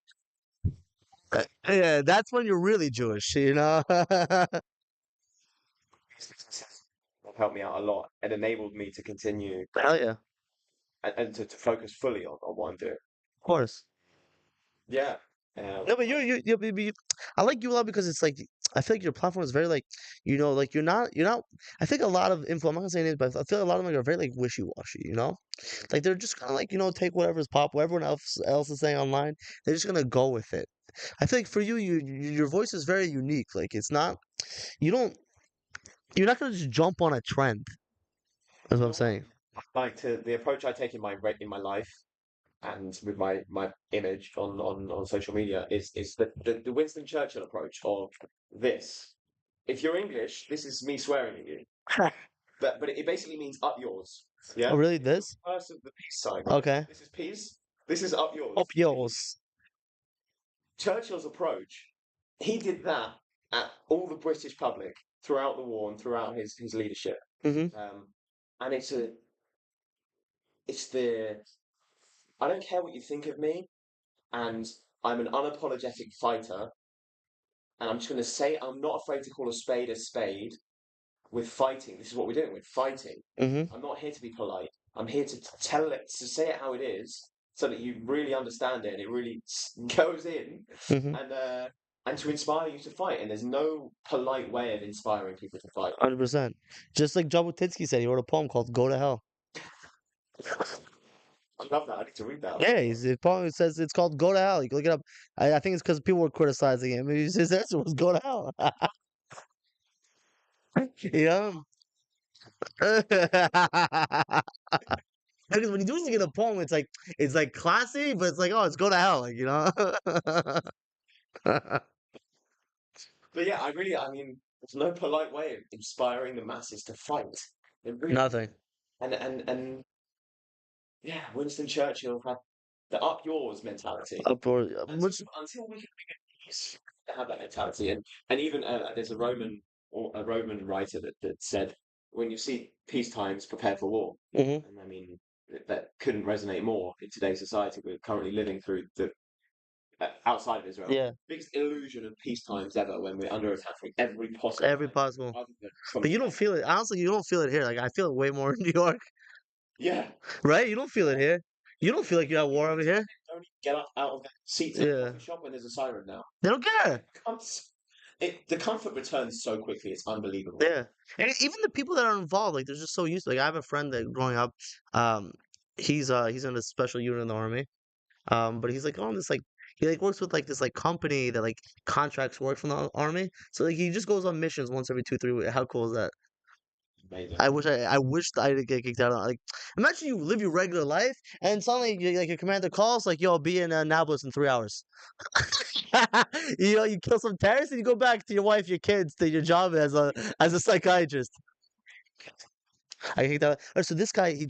Yeah, that's when you're really Jewish, you know? Of These businesses have helped me out a lot and enabled me to continue hell yeah, of and to focus fully on what I'm doing. course. Yeah. Um, No, but I like you a lot because it's like I feel like your platform is very like like you're not. I think a lot of info. I'm not gonna say names, but I feel like a lot of them are very like wishy-washy. Like they're just kind of like take whatever's pop, what everyone else is saying online. They're just gonna go with it. I think for you, your voice is very unique. Like it's not you don't you're not gonna just jump on a trend. That's you what I'm know what? saying. Like to the approach I take in my life and with my image on social media is the Winston Churchill approach of this. If you're English, this is me swearing at you. But it basically means up yours. Oh, Yeah? really? If you're This? the first of the peace sign, right? Okay. This is peace. This is up yours. Up yours. Churchill's approach, he did that at all the British public throughout the war and throughout his leadership. Mm-hmm. Um, and it's the I don't care what you think of me, and I'm an unapologetic fighter, and I'm just going to say I'm not afraid to call a spade with fighting. This is what we're doing with fighting. Mm-hmm. I'm not here to be polite. I'm here to tell it, to say it how it is, so that you really understand it and it really goes in, Mm-hmm. and to inspire you to fight. And there's no polite way of inspiring people to fight. 100%. Just like Jabotinsky said, he wrote a poem called "Go to Hell." I love that. I need to read that. Yeah, his poem says it's called "Go to Hell." You can look it up. I think it's because people were criticizing him. His answer was "Go to Hell." You know? Because when you do it in a poem, it's like classy, but it's like, oh, it's go to hell, But yeah, I mean, there's no polite way of inspiring the masses to fight. It really, Nothing. and yeah, Winston Churchill had the up yours mentality. Up or Until which until we can peace to have that mentality, and even there's a Roman writer that said when you see peace times, prepare for war. hmm And I mean that couldn't resonate more in today's society. We're currently living through the outside of Israel, yeah, biggest illusion of peace times ever when we're under attack from every possible every angle, possible. other than from But the you don't air. feel it. Honestly, you don't feel it here. Like I feel it way more in New York, Yeah, right? You don't feel it here. You don't feel like you're at war over here. don't even get up out of their seats at a Yeah, coffee shop when there's a siren now. they don't care. The comfort returns so quickly, it's unbelievable. Yeah, and even the people that are involved, like they're just so used to. Like I have a friend that growing up, um, he's in a special unit in the army. But he's like on this like he like works with like this like company that like contracts work from the army. So like he just goes on missions once every 2 3 weeks. How cool is that? Amazing. I wish I did get kicked out. Like imagine you live your regular life and suddenly like your commander calls like yo be in Nablus in 3 hours. You kill some terrorists and you go back to your wife, your kids, to your job as a psychiatrist. I kicked out. So this guy You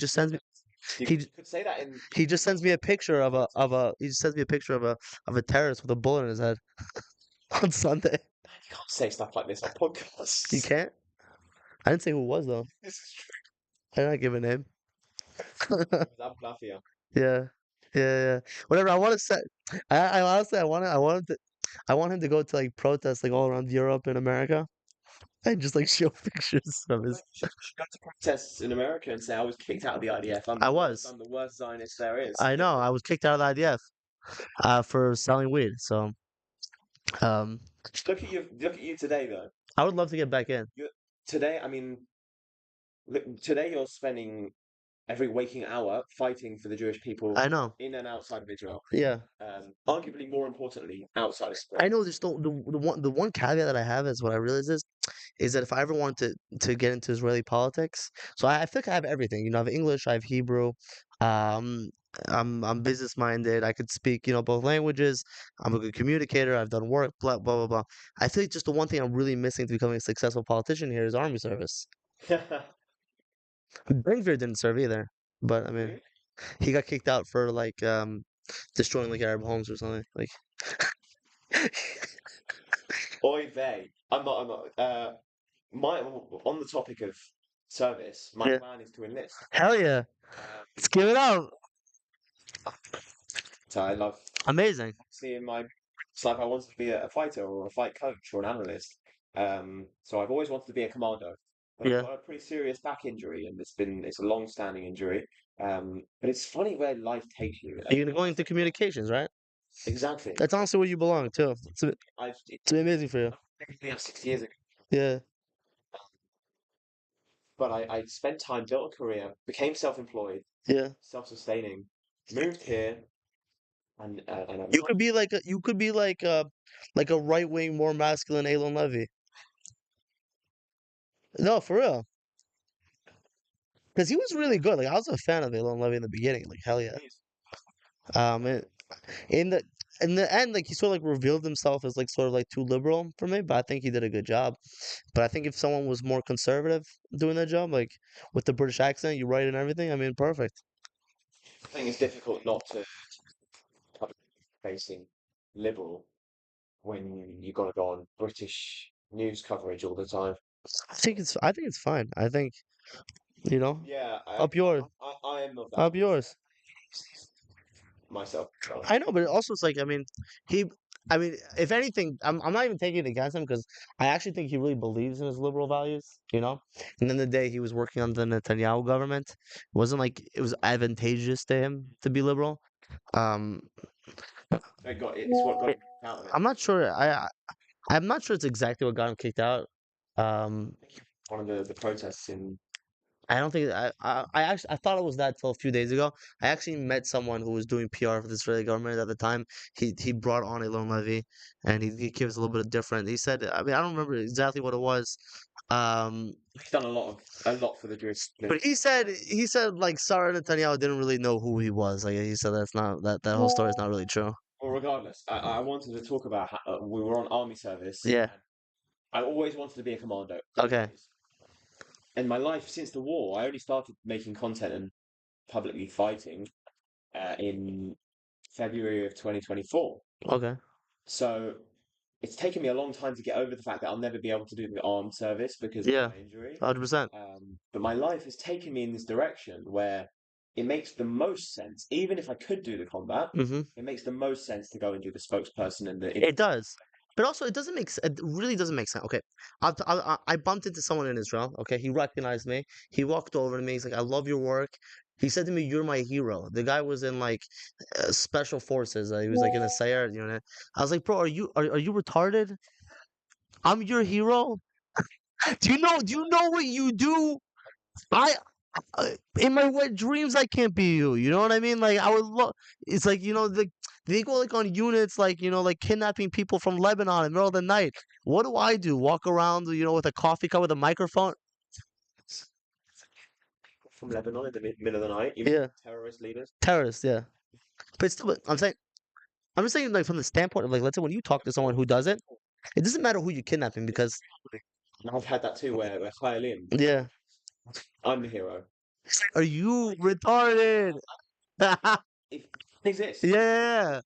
he could say that in he just sends me a picture politics. he just sends me a picture of a terrorist with a bullet in his head on Sunday. You can't say stuff like this on You podcasts. can't? I didn't say who it was though. This is true. I did not give a name. I'm Lafia. Yeah. Yeah, yeah. Whatever. I want to set. I honestly, I want him to go to like protests like all around Europe and America. and just like show pictures of Like, his. you should go to protests in America and say, I was kicked out of the IDF. I was. I'm the worst Zionist there is. I know. I was kicked out of the IDF for selling weed. So um, Look at you, look at you today, though. I would love to get back in. You today, I mean, today you're spending every waking hour fighting for the Jewish people I know. in and outside of Israel. Yeah. Arguably more importantly, outside of I Israel. know. Just the one caveat that I have is what I realize is that if I ever want to get into Israeli politics, so I feel like I have everything. I have English, I have Hebrew. Um, I'm business minded. I could speak both languages. I'm a good communicator. I've done work. Blah blah blah blah. I feel like just the one thing I'm really missing to becoming a successful politician here is army service. Ben didn't serve either, but I mean, Really? he got kicked out for like destroying like Arab homes or something. Like, Oy vey. I'm not. My on the topic of service, my yeah, plan is to enlist. hell yeah, Um, let's give it up. so I love Amazing. seeing my. It's like I wanted to be a fighter or a fight coach or an analyst. So I've always wanted to be a commando, but I've Yeah, got a pretty serious back injury, and it's a long-standing injury. But it's funny where life takes you. you're gonna go into communications, right? Exactly. That's honestly where you belong too. I've It's amazing for you. technically 6 years ago, Yeah, but I spent time, built a career, became self-employed, yeah. self-sustaining, moved here, and I'm You not. could be like a right wing, more masculine Elon Levy. No, for real. Because he was really good. Like I was a fan of Elon Levy in the beginning. Like hell yeah. And in the end, like he sort of like revealed himself as like sort of like too liberal for me. But I think he did a good job. But I think if someone was more conservative doing that job, like with the British accent, you write and everything. I mean, perfect. I think it's difficult not to public facing liberal when you got to go on British news coverage all the time. I think it's fine. I think you know Yeah, up yours, I am of that up mindset yours. myself. I know, but it also it's like he. I mean, if anything, I'm not even taking it against him because I actually think he really believes in his liberal values. And then the day he was working on the Netanyahu government, it wasn't like it was advantageous to him to be liberal. Um, It's what got it, him out of it. I'm not sure. I'm not sure it's exactly what got him kicked out. Um, One of the protests in. I don't think I thought it was that till a few days ago. I actually met someone who was doing PR for the Israeli government at the time. He brought on Elon Levy, and he gives a little bit of different. He said, I mean, I don't remember exactly what it was, um, He's done a lot for the Jewish but community. he said like Sarah Netanyahu didn't really know who he was. Like he said that's not that whole story is not really true. Well, regardless, I wanted to talk about how we were on army service, Yeah. and I always wanted to be a commando, Okay. always. And my life since the war, I only started making content and publicly fighting in February of 2024. Okay. So it's taken me a long time to get over the fact that I'll never be able to do the armed service because of Yeah. my injury. 100%. But my life has taken me in this direction where it makes the most sense, even if I could do the combat, Mm-hmm. it makes the most sense to go and do the spokesperson and the It does. But also, it doesn't make it really doesn't make sense. Okay, I bumped into someone in Israel. Okay, he recognized me. He walked over to me. He's like, "I love your work." He said to me, "You're my hero." The guy was in like special forces. He was like in a Sayar unit. I was like, "Bro, are you retarded? I'm your hero. Do you know what you do? I in my wet dreams, I can't be you. You know what I mean? Like I would love. It's like they go like on units, like like kidnapping people from Lebanon in the middle of the night. What do I do? Walk around, with a coffee cup with a microphone? from Lebanon in the middle of the night. You mean Yeah, terrorist leaders? terrorists. Yeah, but still, I'm just saying, like from the standpoint of like, let's say when you talk to someone who does it, it doesn't matter who you're kidnapping It's because and I've had that too, where Chayalim, yeah, I'm the hero. are you retarded? Yeah, It exists. yeah, yeah.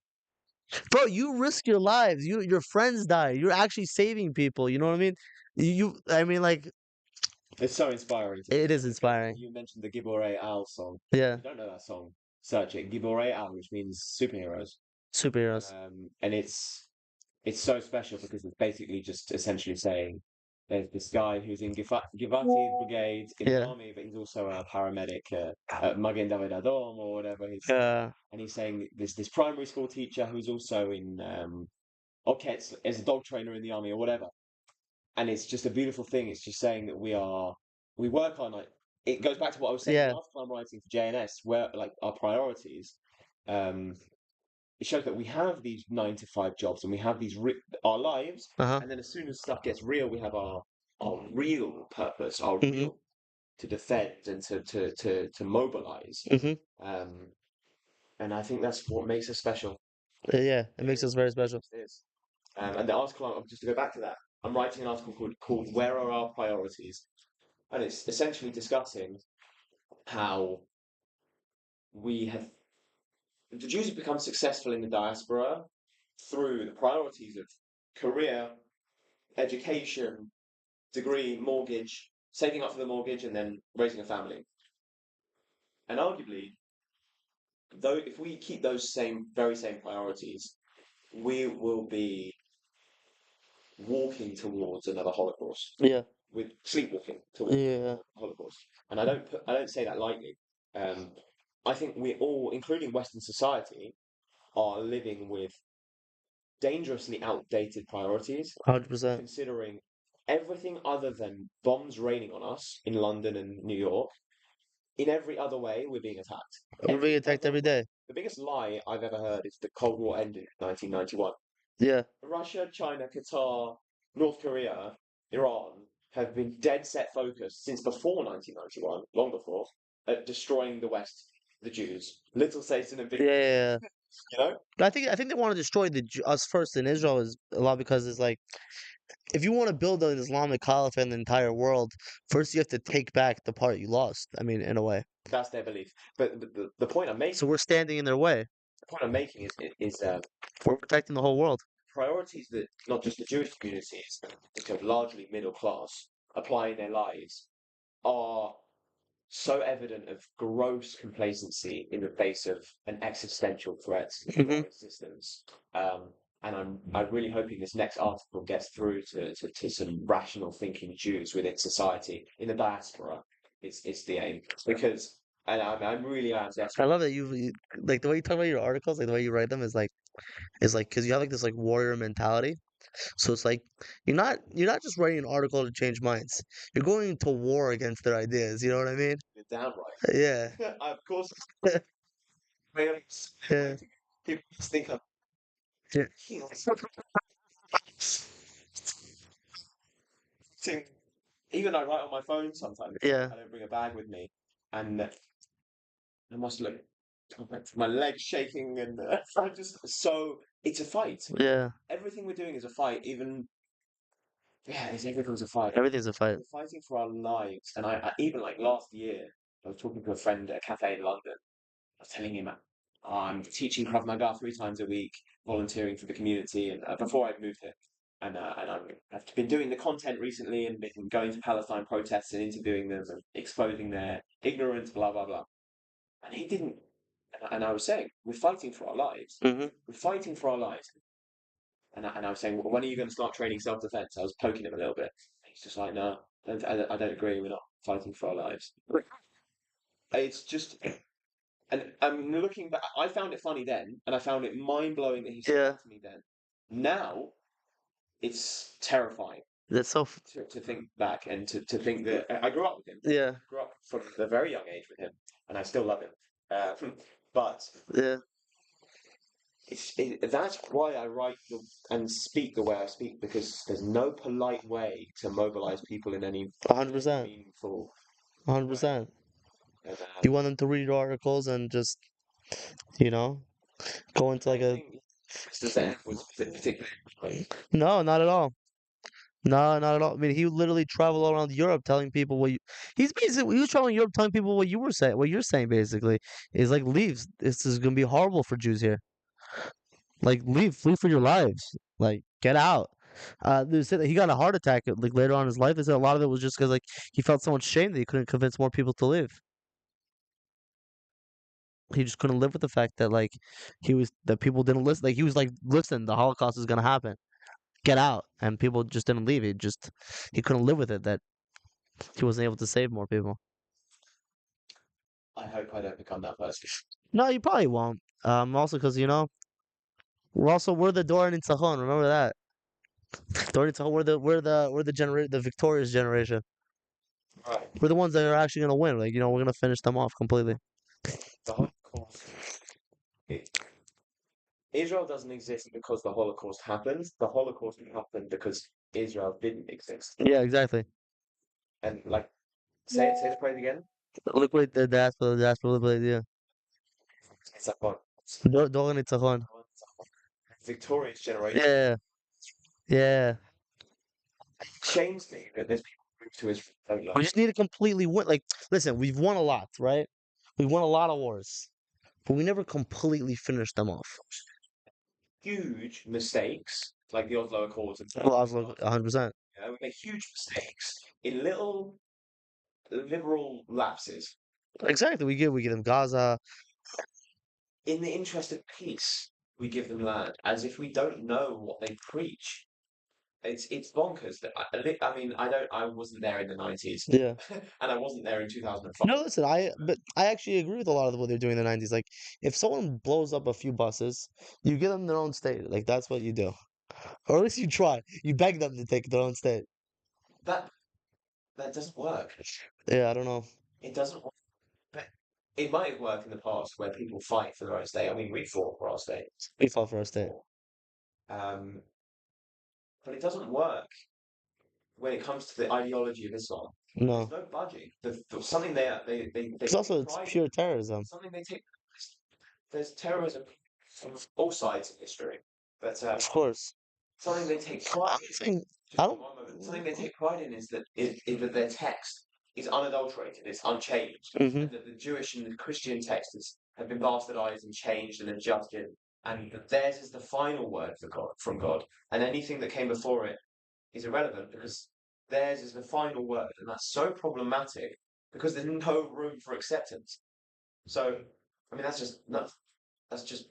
Bro, you risk your lives. Your friends die. You're actually saving people. You know what I mean? I mean, like, It's so inspiring to it is look at. inspiring. You mentioned the Giborei Al song. If Yeah, you don't know that song, search it. Giborei Al, which means superheroes. superheroes. And it's so special because it's basically just essentially saying there's this guy who's in Givati brigade in the Yeah. army, but he's also a paramedic at Magen David Adom or whatever. Uh, And he's saying there's this primary school teacher who's also in okay, as a dog trainer in the army or whatever. And it's just a beautiful thing. It's just saying that we work on like it goes back to what I was saying in the yeah. article I'm writing for JNS, where like our priorities. Um, it shows that we have these 9 to 5 jobs and we have our lives, Uh-huh. and then as soon as stuff gets real, we have our real purpose, our Mhm. real to defend and to mobilize. Mhm. Um, and I think that's what makes us special. Yeah, it It makes us is. very It special. just is. And the article, just to go back to that, I'm writing an article called "Where Are Our Priorities?" And it's essentially discussing how we have the Jews have become successful in the diaspora through the priorities of career, education, degree, mortgage, saving up for the mortgage, and then raising a family. And arguably, though, if we keep those very same priorities, we will be walking towards another Holocaust, Yeah. with sleepwalking towards Yeah. Holocaust. And I don't say that lightly. Um, I think we all, including Western society, are living with dangerously outdated priorities, 100%. considering everything other than bombs raining on us in London and New York. In every other way, we're being attacked. We're being Every attacked other every way. day. The biggest lie I've ever heard is the Cold War ended in 1991. Yeah. Russia, China, Qatar, North Korea, Iran have been dead set focused since before 1991, long before, at destroying the West, the Jews, little Satan and Yeah, big, yeah, yeah. you know? But I think they want to destroy us first in Israel is a lot because it's like if you want to build an Islamic caliphate in the entire world, first you have to take back the part you lost. I mean, in a way. That's their belief. But the point I'm So making, we're standing in their way. the point I'm making is We're protecting the whole world. priorities that not just the Jewish communities, which are largely middle class, apply in their lives, are so evident of gross complacency in the face of an existential threat to Hmm. our existence. Um, and I'm really hoping this next article gets through to some rational thinking Jews within society in the diaspora. It's the aim because and I'm really am I desperate. love that like the way you talk about your articles, like the way you write them is like because you have like this like warrior mentality. So it's like you're not just writing an article to change minds. You're going to war against their ideas. You know what I mean? You're damn right. Yeah. Of course, really Yeah. people just think I'm Yeah. think- even I write on my phone sometimes. Yeah. I don't bring a bag with me, and I must look. My legs shaking, and I'm just so. It's a fight. Yeah. Everything we're doing is a fight. Even yeah, everything's a fight. Everything's a fight. We're fighting for our lives, and I even like last year, I was talking to a friend at a cafe in London. I was telling him I'm teaching Krav Maga 3 times a week, volunteering for the community, and before I'd moved here, and I've been doing the content recently, and been going to Palestine protests and interviewing them and exposing their ignorance, blah blah blah. And he didn't. And I was saying, we're fighting for our lives. Hmm. We're fighting for our lives. And I was saying, well, when are you going to start training self-defense? I was poking him a little bit. He's just like, no, I don't agree. We're not fighting for our lives. It's just, and I'm looking back. I found it funny then, and I found it mind-blowing that he said Yeah. that to me then. Now, it's terrifying That's so. to think back and to think that I grew up with him. Yeah. Grew up from a very young age with him, and I still love him. But Yeah. that's why I write and speak the way I speak because there's no polite way to mobilize people A hundred in any percent. meaningful 100%. way. And You want them to read your articles and just you know go into I like don't a think Mr. Zen was particularly no, not at all. No, not at all. I mean, he would literally travel around Europe telling people he was traveling Europe telling people what you were saying, what you're saying basically is like leave. This is gonna be horrible for Jews here. Like leave, flee for your lives. Like get out. They said that he got a heart attack like later on in his life. They said a lot of it was just because like he felt so much shame that he couldn't convince more people to leave. He just couldn't live with the fact that like that people didn't listen. Like he was like, listen, the Holocaust is gonna happen. get out, and people just didn't leave. He couldn't live with it that he wasn't able to save more people. I hope I don't become that person. No, you probably won't. Also because we're the Dora Nitzachon. Remember that Dora Nitzachon. We're the victorious generation. Right. We're the ones that are actually gonna win. Like we're gonna finish them off completely. The Holocaust. It, Israel doesn't exist because the Holocaust happened. The Holocaust happened because Israel didn't exist. Yeah, exactly. And like, say the phrase again. Liquid the diaspora, liquid, yeah. It's like one. Dora Nitzachon. Victorious generation. Yeah, yeah. Shames me that there's people who move to Israel who don't We love just need to completely win. Like, listen, we've won a lot, right? We won a lot of wars, but we never completely finished them off. huge mistakes, like the Oslo Accords and Well, I was like 100%. we make huge mistakes in little liberal lapses. Exactly. We give them Gaza. In the interest of peace, we give them land as if we don't know what they preach. It's bonkers that I mean I wasn't there in the 90s Yeah. and I wasn't there in 2005. No, listen, but I actually agree with a lot of what they're doing in the 90s. Like, if someone blows up a few buses, you give them their own state. Like, that's what you do. Or at least you try. You beg them to take their own state. That that doesn't work. Yeah, I don't know. It doesn't work. But it might have worked in the past where people fight for their own state. I mean, we fought for our state We fought for our state. before. Um, but it doesn't work when it comes to the ideology of Islam. There's No. no budging. Something they Because take also it's pride in. pure terrorism. Something they take. There's terrorism from all sides of history, but Of course. something they take pride I'm in. saying, I Just don't. one moment. Something they take pride in is that their text is unadulterated, it's unchanged, Hmm. and that the Jewish and the Christian texts have been bastardized and changed and adjusted, and that theirs is the final word for God from God, and anything that came before it is irrelevant because theirs is the final word, and that's so problematic because there's no room for acceptance. So, I mean, that's just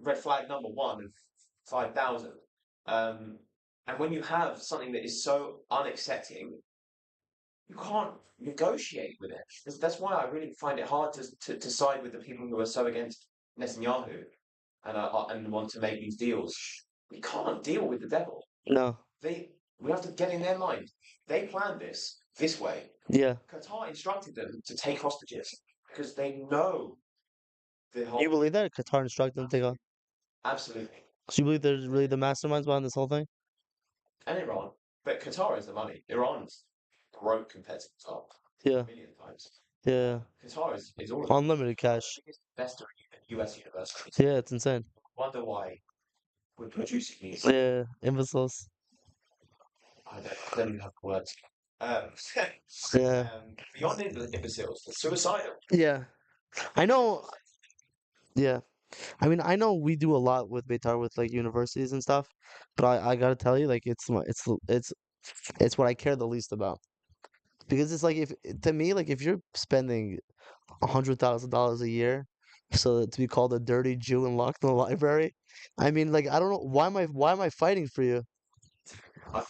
red flag number one of 5,000. Um, and when you have something that is so unaccepting, you can't negotiate with it. That's why I really find it hard to side with the people who are so against Netanyahu and want to make these deals. We can't deal with the devil. No. We have to get in their mind. They planned this way. Yeah. Qatar instructed them to take hostages because they know the You whole believe that Qatar instructed them to take off? absolutely. So you believe there's really the masterminds behind this whole thing? And Iran, but Qatar is the money. Iran's broke compared to Qatar Yeah. a million times. Yeah. Qatar is all of it. Unlimited One of cash. the biggest investor in US universities. Yeah, it's insane. Wonder why we're producing these. Yeah, imbeciles. I don't even have words. Um, Yeah. beyond imbeciles, they're suicidal. Yeah. I know. Yeah. I mean, I know we do a lot with Beitar with like universities and stuff, but I gotta tell you, like, it's what I care the least about because it's like if to me, like, if you're spending $100,000 a year so that to be called a dirty Jew and locked in the library, I mean, like, I don't know why am I fighting for you? Uh,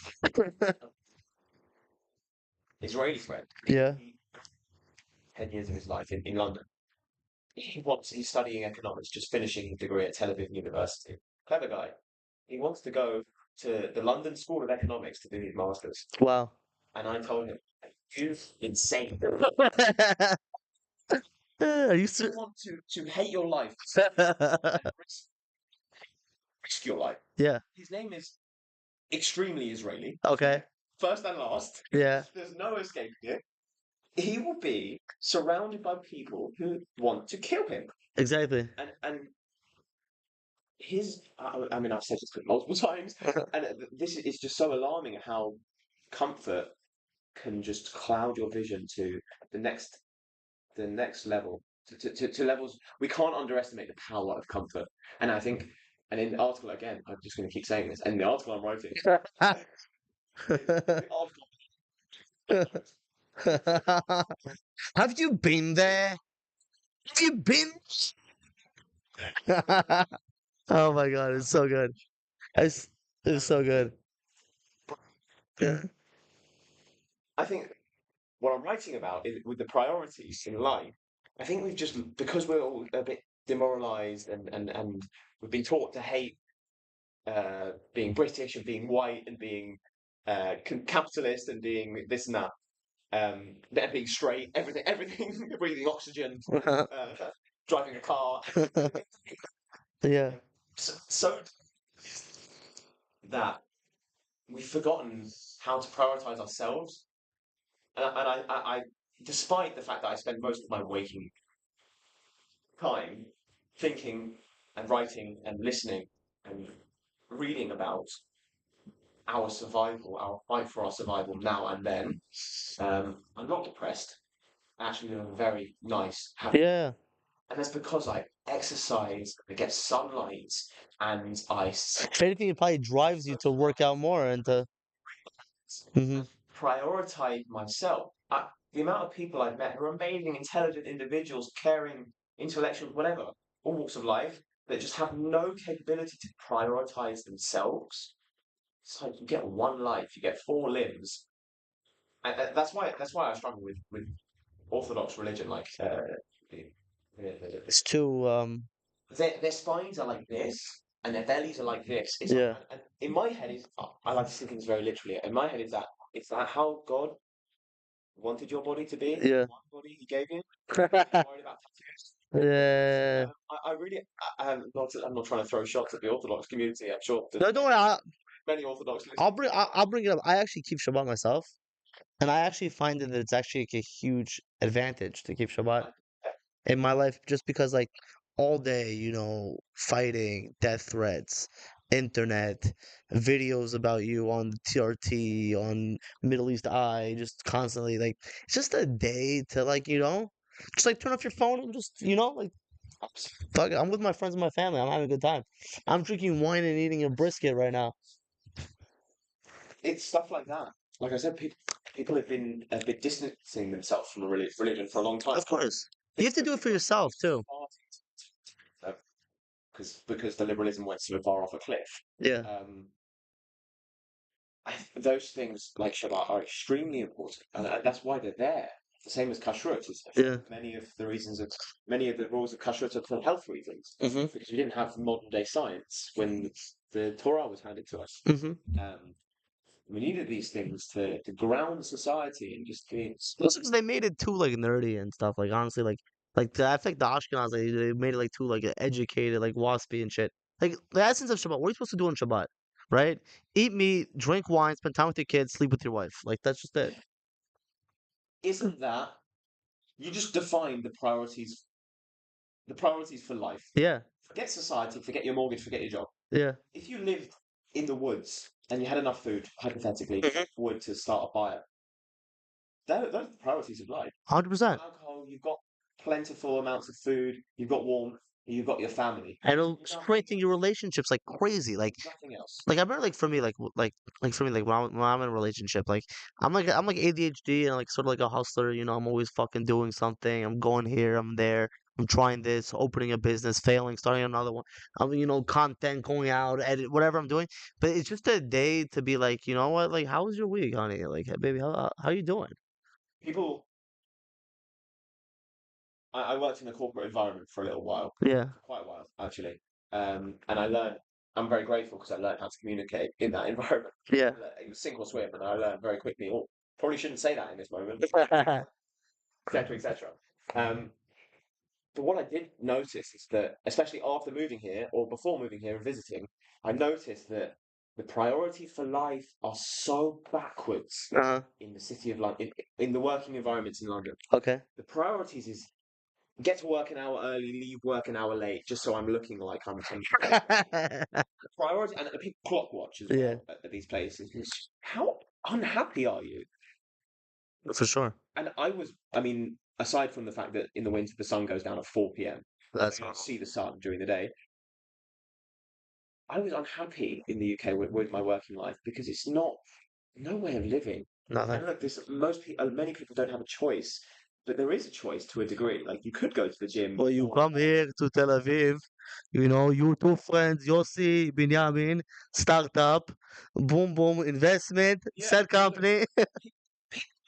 Israeli friend. Yeah. 10 years of his life in London. He's studying economics, just finishing his degree at Tel Aviv University. Clever guy. He wants to go to the London School of Economics to do his master's. Wow. And I told him, you insane. Are you You want to hate your life and risk your life. Yeah. His name is extremely Israeli. Okay. First and last. Yeah. There's no escaping it. He will be surrounded by people who want to kill him. Exactly. And I mean, I've said this multiple times, and this is just so alarming how comfort can just cloud your vision to the next level, to levels we can't underestimate the power of comfort. And I think, and in the article again, I'm just going to keep saying this. And in the article I'm writing, the Have you been there? Have you been? Oh my God, it's so good. It's, it's so good. Yeah. I think what I'm writing about is with the priorities in life. I think we've just because we're all a bit demoralized and we've been taught to hate being British and being white and being capitalist and being this and that, and being straight, everything, breathing oxygen, uh, driving a car, everything. Yeah. So that we've forgotten how to prioritize ourselves. And I, despite the fact that I spend most of my waking time thinking and writing and listening and reading about our survival, our fight for our survival now and then, I'm not depressed. Actually, I'm very nice, happy. Yeah. And that's because I exercise, I get sunlight, and I If anything, it probably drives you to work out more and to. Hmm. prioritize myself. The amount of people I've met who are amazing, intelligent individuals, caring, intellectual, whatever, all walks of life, that just have no capability to prioritize themselves. It's like you get one life, you get four limbs, and that's why I struggle with Orthodox religion. Like It's too. their spines are like this, and their bellies are like this. It's like, Yeah. and in my head is I like to see things very literally. In my head is that how God wanted your body to be, Yeah. one body he gave you. Worried about tattoos. Yeah. I really, I'm not trying to throw shots at the Orthodox community. I'm sure there's No, don't worry. many Orthodox I'll listeners. bring. I'll bring it up. I actually keep Shabbat myself, and I actually find that it's actually like a huge advantage to keep Shabbat I, in my life, just because like all day, fighting, death threats, internet, videos about you on TRT, on Middle East Eye, just constantly like it's just a day to like, just like turn off your phone and just, like fuck it, I'm with my friends and my family. I'm having a good time. I'm drinking wine and eating a brisket right now. it's stuff like that. Like I said, people have been a bit distancing themselves from religion for a long time. Of course. You Think have to that do it for people are yourself too. because the liberalism went so far off a cliff. Yeah. Um, those things like Shabbat are extremely important, and that's why they're there. The same as kashrut is Yeah. many of the rules of kashrut are for health reasons Hmm. because we didn't have modern day science when the Torah was handed to us. Hmm. Um, we needed these things to ground society and just be. Also, because they made it too like nerdy and stuff. Like honestly, I feel like the Ashkenaz they made it like too like educated, like waspy and shit. Like the essence of Shabbat. What are you supposed to do on Shabbat? Right? Eat meat, drink wine, spend time with your kids, sleep with your wife. Like that's just it. Isn't that you just define the priorities for life? Yeah. Forget society, forget your mortgage, forget your job. Yeah. If you lived in the woods and you had enough food, hypothetically, Mhm. wood to start a fire, those are the priorities of life. You've 100%. got alcohol, you've got plentiful amounts of food, you've got warmth, you've got your family. And it'll Nothing strengthen your else. relationships like crazy. Nothing else. Like I remember, like for me, like for me, like when I'm in a relationship, like I'm like ADHD and like sort of like a hustler. I'm always fucking doing something. I'm going here, I'm there. I'm trying this, opening a business, failing, starting another one. I'm content, going out, edit, whatever I'm doing. But it's just a day to be like, you know what? Like, how was your week, honey? Like, hey, baby, how you doing? People, I worked in a corporate environment for a little while, Yeah, for quite a while, actually. And I'm very grateful because I learned how to communicate in that environment. yeah. It was sink or swim, and I learned very quickly. Oh, probably shouldn't say that in this moment, etc., etc. Um, but what I did notice is that, especially after moving here or before moving here and visiting, I noticed that the priorities for life are so backwards Uh-huh. in the city of London, in the working environments in London. Okay. The priorities is get to work an hour early, leave work an hour late, just so I'm looking like I'm some priority. And the people clock watch as Yeah, well at these places. How unhappy are you? for sure. And I mean, aside from the fact that in the winter the sun goes down at 4 p.m., so That's you don't normal. see the sun during the day. I was unhappy in the UK with my working life because it's not no way of living. Nothing. And look, many people don't have a choice. but there is a choice to a degree. Like you could go to the gym Well, you come 4 days. here to Tel Aviv, you two friends, Yossi, Binyamin, startup, boom, boom, investment, Yeah, set no, look, company.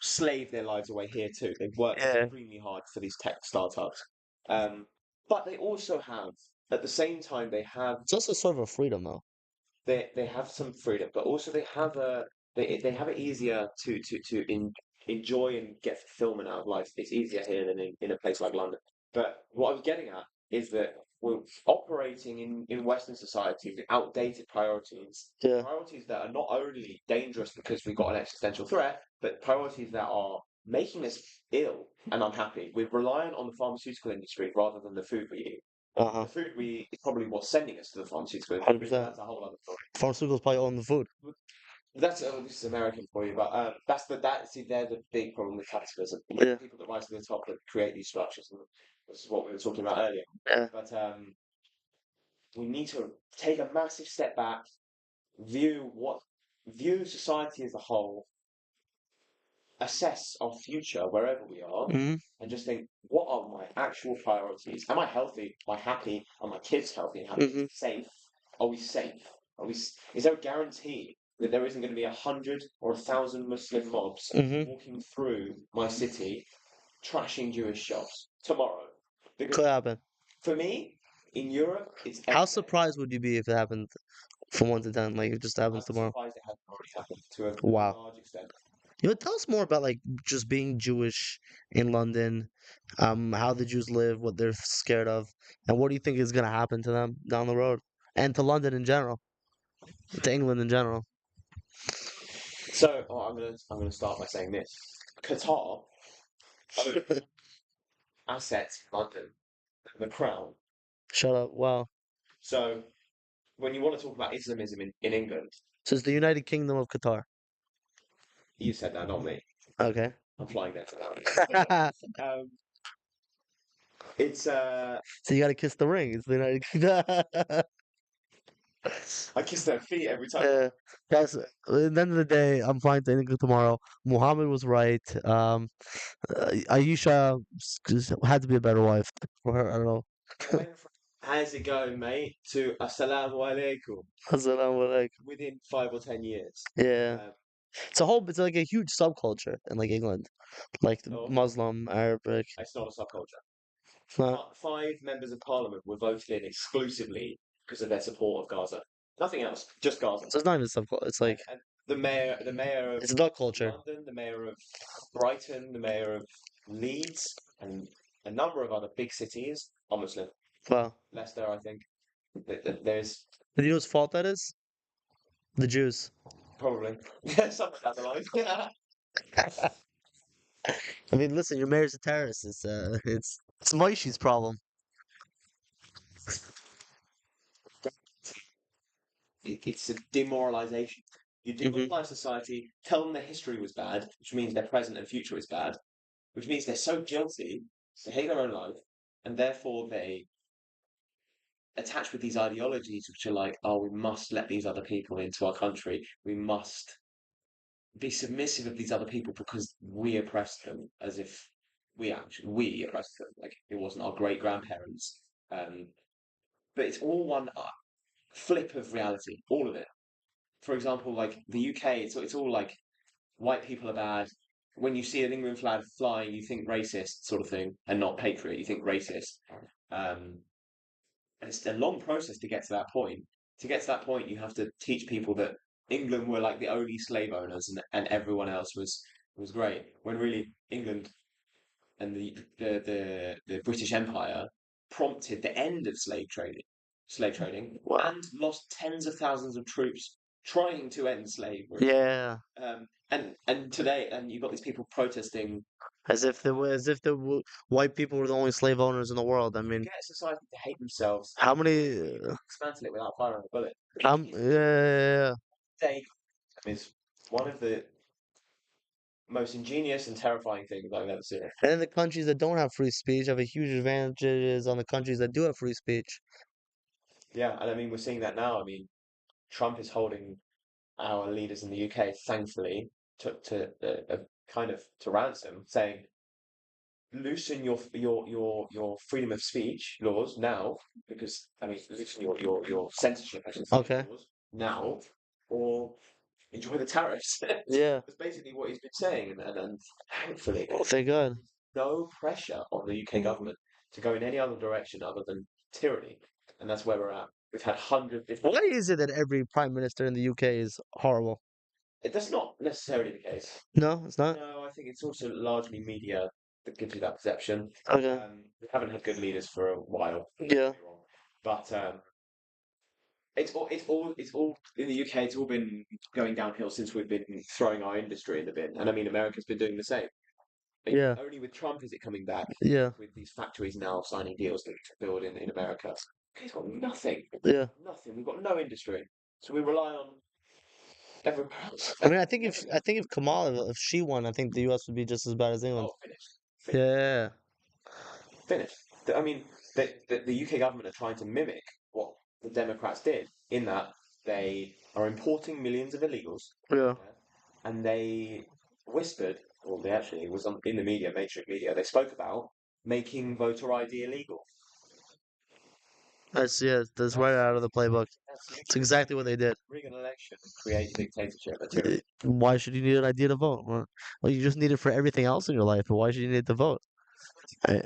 slave their lives away here too. They've worked Yeah. extremely hard for these tech startups. Um, but they also have, at the same time, It's also sort of a freedom, though. they have some freedom, but also they have it easier to enjoy and get fulfillment out of life. It's easier here than in a place like London. But what I was getting at is that we're operating in Western society with outdated priorities, Yeah. priorities that are not only dangerous because we've got an existential threat, but priorities that are making us ill and unhappy. We're reliant on the pharmaceutical industry rather than the food we eat. Uh-huh. The food we eat is probably what's sending us to the pharmaceutical industry, but 100%. that's a whole other story. Pharmaceuticals probably own the food. That's this is American for you, but see they're the big problem with capitalism. The Yeah. people that rise to the top that create these structures, and this is what we were talking about earlier. Yeah. But we need to take a massive step back, view what view society as a whole, assess our future wherever we are, Hmm. and just think, what are my actual priorities? Am I healthy? Am I happy? Are my kids healthy and happy? Hmm. Safe? Are we safe? Is there a guarantee that there isn't going to be 100 or 1,000 Muslim mobs Hmm. walking through my city, trashing Jewish shops tomorrow? Because Could happen. for me, in Europe, it's How every day. surprised would you be if it happened from 1 to 10? Like, it just happens I'm tomorrow. surprised it hasn't already happened to a Wow. large extent. Tell us more about like just being Jewish in London, how the Jews live, what they're scared of, and what do you think is gonna happen to them down the road, and to London in general, to England in general. So I'm gonna start by saying this: Qatar own assets in London, the Crown. Shut up. Wow. So when you want to talk about Islamism in England, So it's the United Kingdom of Qatar. you said that, not me. Okay. I'm flying there for that. It's So you gotta kiss the ring. It's the United Kingdom. I kiss their feet every time. Uh, guys, at the end of the day, I'm flying to England tomorrow. Muhammad was right. Aisha had to be a better wife for her. I don't know. I went from how's it going, mate, to Assalamu alaikum Assalamu alaikum. within 5 or 10 years. Yeah. Um, It's like a huge subculture in like England, like oh, Muslim, Arabic. it's not a subculture. Huh. 5 members of parliament were voted in exclusively because of their support of Gaza. Nothing else, just Gaza. So it's not even subculture. It's like And the mayor of it's not culture. London, the mayor of Brighton, the mayor of Leeds, and a number of other big cities are Muslim. Wow. Leicester, I think. There's Do you know whose fault that is? The Jews. probably something down the line. I mean, listen, your mayor's a terrorist. It's Moishi's problem. It's a demoralization. You Hmm. demoralize society, tell them their history was bad, which means their present and future is bad, which means they're so guilty, they hate their own life, and therefore they attach with these ideologies which are like, oh, we must let these other people into our country. We must be submissive of these other people because we oppressed them, as if we oppressed them. Like it wasn't our great grandparents. Um, but it's all one flip of reality, all of it. For example, like the UK, it's all like white people are bad. When you see an England flag flying, you think racist sort of thing, and not patriot. You think racist. Um, and it's a long process to get to that point. To get to that point, you have to teach people that England were like the only slave owners, and everyone else was great. When really England and the British Empire prompted the end of slave trading, Wow. and lost tens of thousands of troops trying to end slavery. Yeah. And today, and you've got these people protesting. As if white people were the only slave owners in the world. I You mean, get a society to hate themselves, how and many? you dismantle it without firing a bullet. Yeah, yeah, yeah. Day is one of the most ingenious and terrifying things I've ever seen. And then the countries that don't have free speech have a huge advantages on the countries that do have free speech. Yeah, and I mean we're seeing that now. I mean Trump is holding our leaders in the UK, thankfully, to kind of to ransom, saying loosen your freedom of speech laws now, because I mean loosen your censorship, I should say, Okay. laws now, or enjoy the tariffs. Yeah. That's basically what he's been saying, and thankfully Well, thank God. no pressure on the UK government to go in any other direction other than tyranny, and that's where we're at. We've had hundreds, if Why is it that every prime minister in the UK is horrible? that's not necessarily the case. No, it's not. No, I think it's also largely media that gives you that perception. Okay. We haven't had good leaders for a while, don't Yeah. get me wrong, but it's all in the UK. It's all been going downhill since we've been throwing our industry in the bin, and I mean America's been doing the same. Yeah. Only with Trump is it coming back, Yeah. with these factories now signing deals to build in America. He's got nothing, Yeah. nothing. We've got no industry, so we rely on everywhere else, I mean, I everything. think if Kamala, if she won, I think the U.S. would be just as bad as England. Oh, finished, finished, Yeah. finished. I mean, the UK government are trying to mimic what the Democrats did in that they are importing millions of illegals, Yeah. yeah, and they whispered, or they actually it was in the media, mainstream media, they spoke about making voter ID illegal. That's right That's out of the playbook. that's It's literally exactly what they did. rig an election and create a dictatorship, a tyranny. Why should you need an idea to vote? Well, you just need it for everything else in your life. But why should you need to vote? Uh,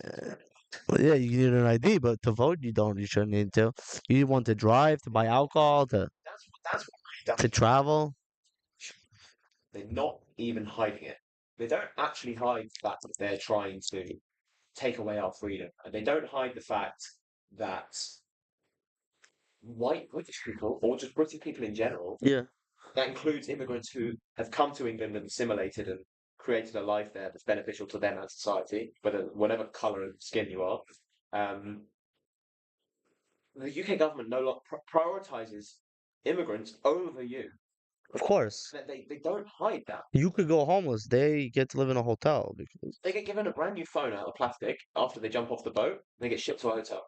well, yeah, you need an ID, but to vote, you don't. You shouldn't need to. You want to drive, to buy alcohol, That's what they've to done. travel. They're not even hiding it. They don't actually hide the fact that they're trying to take away our freedom, and they don't hide the fact that white British people, or just British people in general, Yeah. that includes immigrants who have come to England and assimilated and created a life there that's beneficial to them and society, whatever colour of skin you are. Um, the UK government no longer prioritizes immigrants over you. Of course. They don't hide that. You could go homeless. They get to live in a hotel because They get given a brand new phone out of plastic after they jump off the boat. They get shipped to a hotel.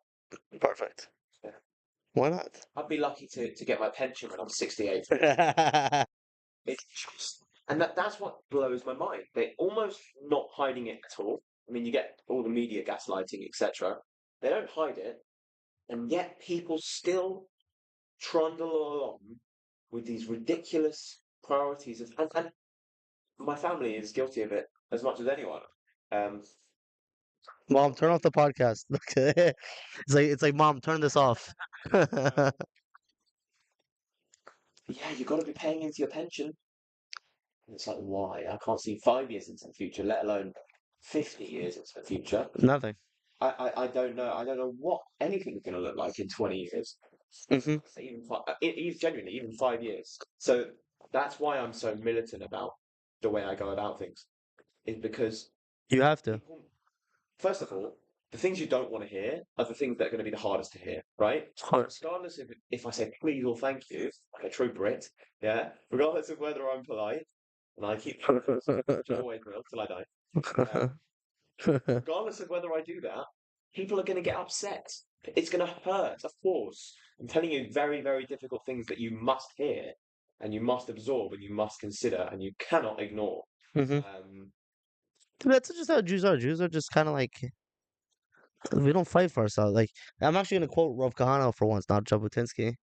perfect. Yeah. Why not? I'd be lucky to get my pension when I'm 68. It's just, and that's what blows my mind. They're almost not hiding it at all. I mean, you get all the media gaslighting, etc. They don't hide it, and yet people still trundle along with these ridiculous priorities. And my family is guilty of it as much as anyone. Um, Mom, turn off the podcast. Okay. It's like, Mom, turn this off. yeah, you've got to be paying into your pension. And it's like, why? I can't see 5 years into the future, let alone 50 years into the future. Nothing. I don't know. I don't know what anything's going to look like in 20 years. Hmm. Even genuinely, even 5 years. So that's why I'm so militant about the way I go about things. Is because You have to. people, first of all, the things you don't want to hear are the things that are going to be the hardest to hear, right? Of course. Regardless of if I say please or thank you, like a true Brit, yeah, regardless of whether I'm polite, and I keep which I always will till I die. Um, regardless of whether I do that, people are going to get upset. It's going to hurt, of course. I'm telling you very, very difficult things that you must hear and you must absorb and you must consider and you cannot ignore. Hmm. Um, That's just how Jews are. Jews are just kind of like we don't fight for ourselves. Like I'm actually gonna quote Rav Kahana for once, not Jabotinsky.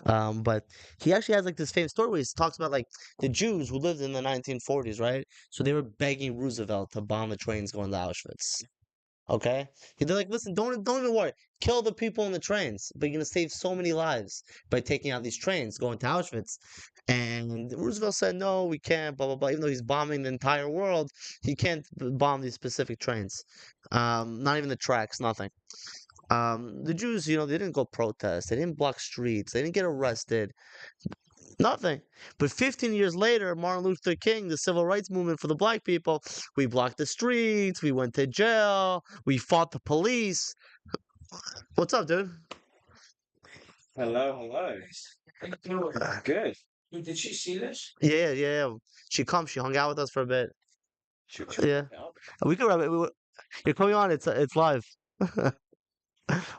But he actually has like this famous story where he talks about like the Jews who lived in the 1940s, right? So they were begging Roosevelt to bomb the trains going to Auschwitz. Okay, they're like, listen, don't even worry, kill the people in the trains, but you're gonna save so many lives by taking out these trains going to Auschwitz. And Roosevelt said, no, we can't, blah blah blah. Even though he's bombing the entire world, he can't bomb these specific trains. Not even the tracks, nothing. The Jews, they didn't go protest, they didn't block streets, they didn't get arrested, nothing. But 15 years later, Martin Luther King, the civil rights movement for the black people, we blocked the streets, we went to jail, we fought the police. What's up, dude? hello, hello. How you doing? Good. Did she see this? Yeah, yeah, yeah. She hung out with us for a bit. Should we Yeah, wrap it up? we could wrap it. You're coming on. It's live.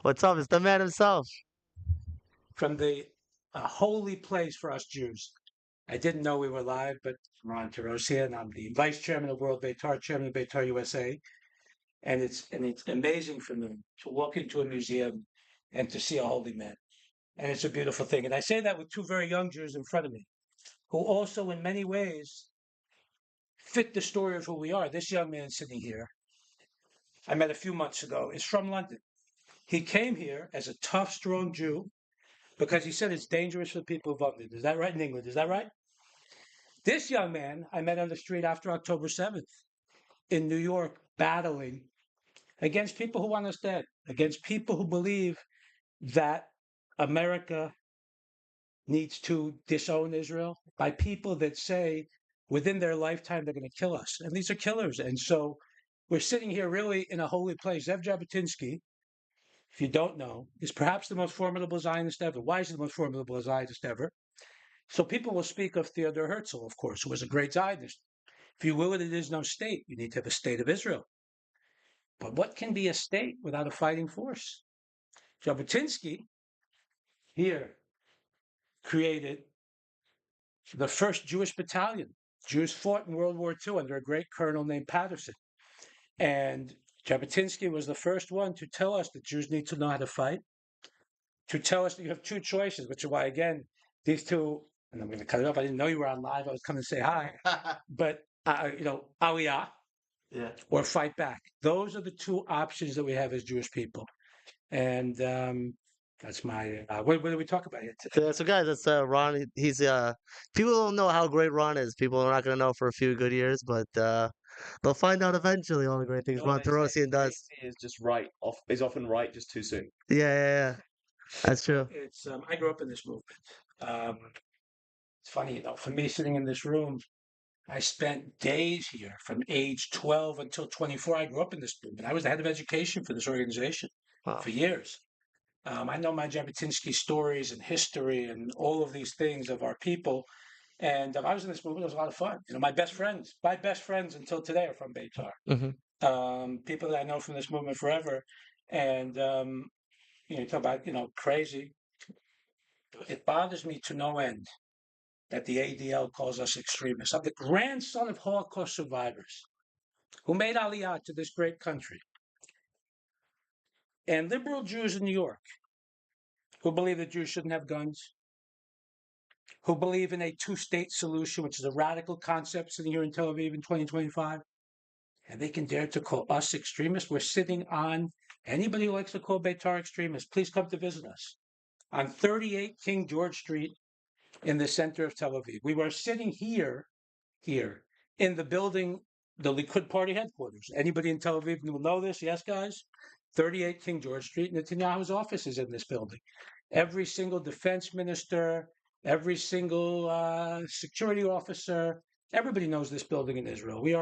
What's up? It's the man himself. From the holy place for us Jews. I didn't know we were live, but Ron Taros here, and I'm the vice chairman of World Beitar, chairman of Beitar USA. and it's amazing for me to walk into a museum and to see a holy man, and it's a beautiful thing. And I say that with two very young Jews in front of me, who also, in many ways, fit the story of who we are. This young man sitting here, I met a few months ago, is from London. He came here as a tough, strong Jew because he said it's dangerous for people of London. Is that right in England? Is that right? This young man I met on the street after October 7th in New York, battling against people who want us dead, against people who believe that America needs to disown Israel, by people that say within their lifetime they're going to kill us. And these are killers. And so we're sitting here really in a holy place. Zev Jabotinsky, if you don't know, is perhaps the most formidable Zionist ever. Why is he the most formidable Zionist ever? So people will speak of Theodor Herzl, of course, who was a great Zionist. If you will, it is no state. You need to have a state of Israel. But what can be a state without a fighting force? Jabotinsky here created the first Jewish battalion. Jews fought in World War II under a great colonel named Patterson. And Jabotinsky was the first one to tell us that Jews need to know how to fight, to tell us that you have two choices, which is why, again, these two, and I'm going to cut it off. I didn't know you were on live. I was coming to say hi. But, aliyah, Yeah. or fight back. Those are the two options that we have as Jewish people. And that's my, what do we talk about here today? So guys, that's Ron. He's people don't know how great Ron is. People are not gonna know for a few good years, but they'll find out eventually all the great things You know Ron what they say? Tarosian does. Crazy is just right. Is often right just too soon. Yeah, yeah, yeah. That's true. It's I grew up in this movement. It's funny, for me sitting in this room, I spent days here from age 12 until 24. I grew up in this movement. I was the head of education for this organization Wow. for years. I know my Jabotinsky stories and history and all of these things of our people. And I was in this movement. It was a lot of fun. My best friends until today are from Beitar. Hmm. People that I know from this movement forever. And, you talk about, crazy. It bothers me to no end that the ADL calls us extremists. I'm the grandson of Holocaust survivors who made Aliyah to this great country. And liberal Jews in New York who believe that Jews shouldn't have guns, who believe in a two-state solution, which is a radical concept sitting here in Tel Aviv in 2025, and they can dare to call us extremists. We're sitting on, anybody who likes to call Beitar extremists, please come to visit us, on 38 King George Street in the center of Tel Aviv. We were sitting here in the building, the Likud party headquarters. Anybody in Tel Aviv will know this? Yes, guys? 38 King George Street. Netanyahu's office is in this building. Every single defense minister, every single security officer, everybody knows this building in Israel. We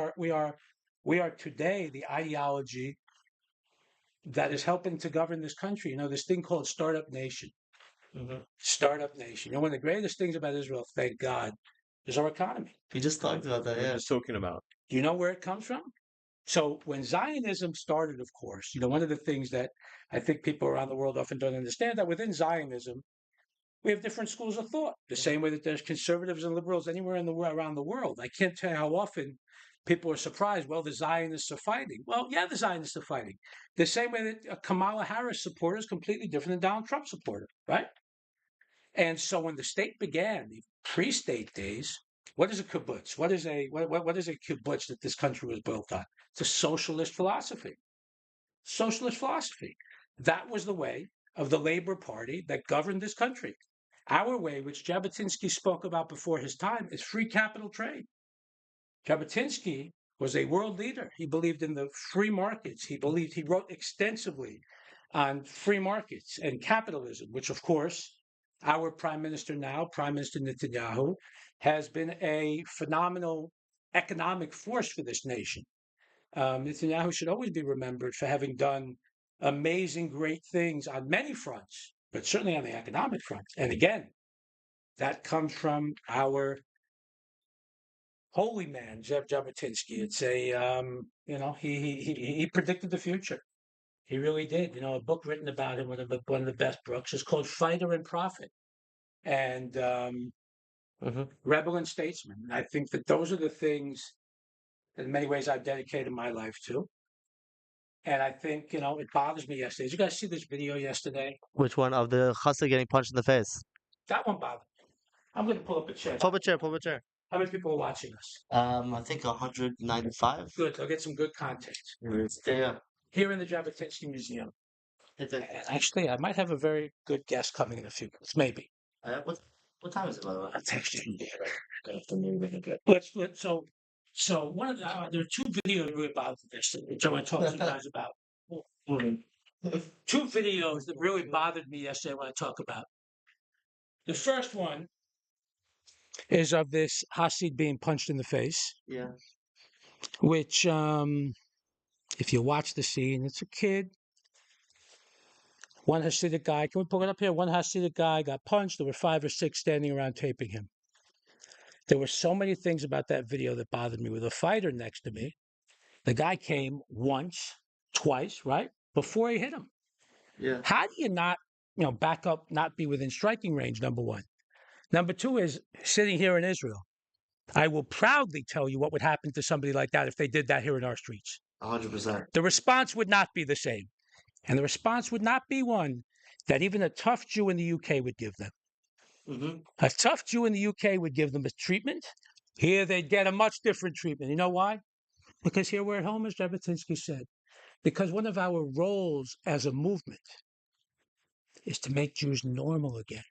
are today the ideology that is helping to govern this country. This thing called Startup Nation. Hmm. Startup Nation. One of the greatest things about Israel, thank God, is our economy. We just talked about that. We were Yeah. just talking about. Do you know where it comes from? So when Zionism started, of course, one of the things that I think people around the world often don't understand, that within Zionism, we have different schools of thought. The same way that there's conservatives and liberals anywhere around the world. I can't tell you how often people are surprised. Well, the Zionists are fighting. Well, yeah, the Zionists are fighting. The same way that a Kamala Harris supporter is completely different than Donald Trump supporter, right? And so when the state began, the pre-state days, what is a kibbutz? What is a kibbutz that this country was built on? It's a socialist philosophy. Socialist philosophy. That was the way of the Labor Party that governed this country. Our way, which Jabotinsky spoke about before his time, is free capital trade. Jabotinsky was a world leader. He believed in the free markets. He wrote extensively on free markets and capitalism, which, of course, our prime minister now, Prime Minister Netanyahu, has been a phenomenal economic force for this nation. Netanyahu should always be remembered for having done amazing, great things on many fronts, but certainly on the economic front. And again, that comes from our holy man, Zev Jabotinsky. It's he predicted the future. He really did. A book written about him, one of the best books, is called Fighter and Prophet, and Rebel and Statesman. And I think that those are the things, in many ways, I've dedicated my life to. And I think, it bothers me yesterday. Did you guys see this video yesterday? Which one of the chassid getting punched in the face? That one bothered me. I'm going to pull up a chair. Pull up a chair. Pull up a chair. How many people are watching us? I think 195. Good. I'll get some good content. Yeah. Here in the Jabotinsky Museum. It's And actually, I might have a very good guest coming in a few minutes, maybe. what time is it, by the way? I'll text you. So one of there are two videos really about this, which I want to talk to you guys about. Two videos that really bothered me yesterday. I want to talk about. The first one is of this Hasid being punched in the face. Yeah. Which, if you watch the scene, it's a kid. One Hasidic guy, can we pull it up here? One Hasidic guy got punched. There were 5 or 6 standing around taping him. There were so many things about that video that bothered me. With a fighter next to me, the guy came once, twice, right? Before he hit him. Yeah. How do you not, back up, not be within striking range, number one? Number two is, sitting here in Israel, I will proudly tell you what would happen to somebody like that if they did that here in our streets. 100%. The response would not be the same. And the response would not be one that even a tough Jew in the UK would give them. Mm-hmm. A tough Jew in the UK would give them a treatment. Here they'd get a much different treatment. You know why? Because here we're at home, as Jabotinsky said. Because one of our roles as a movement is to make Jews normal again.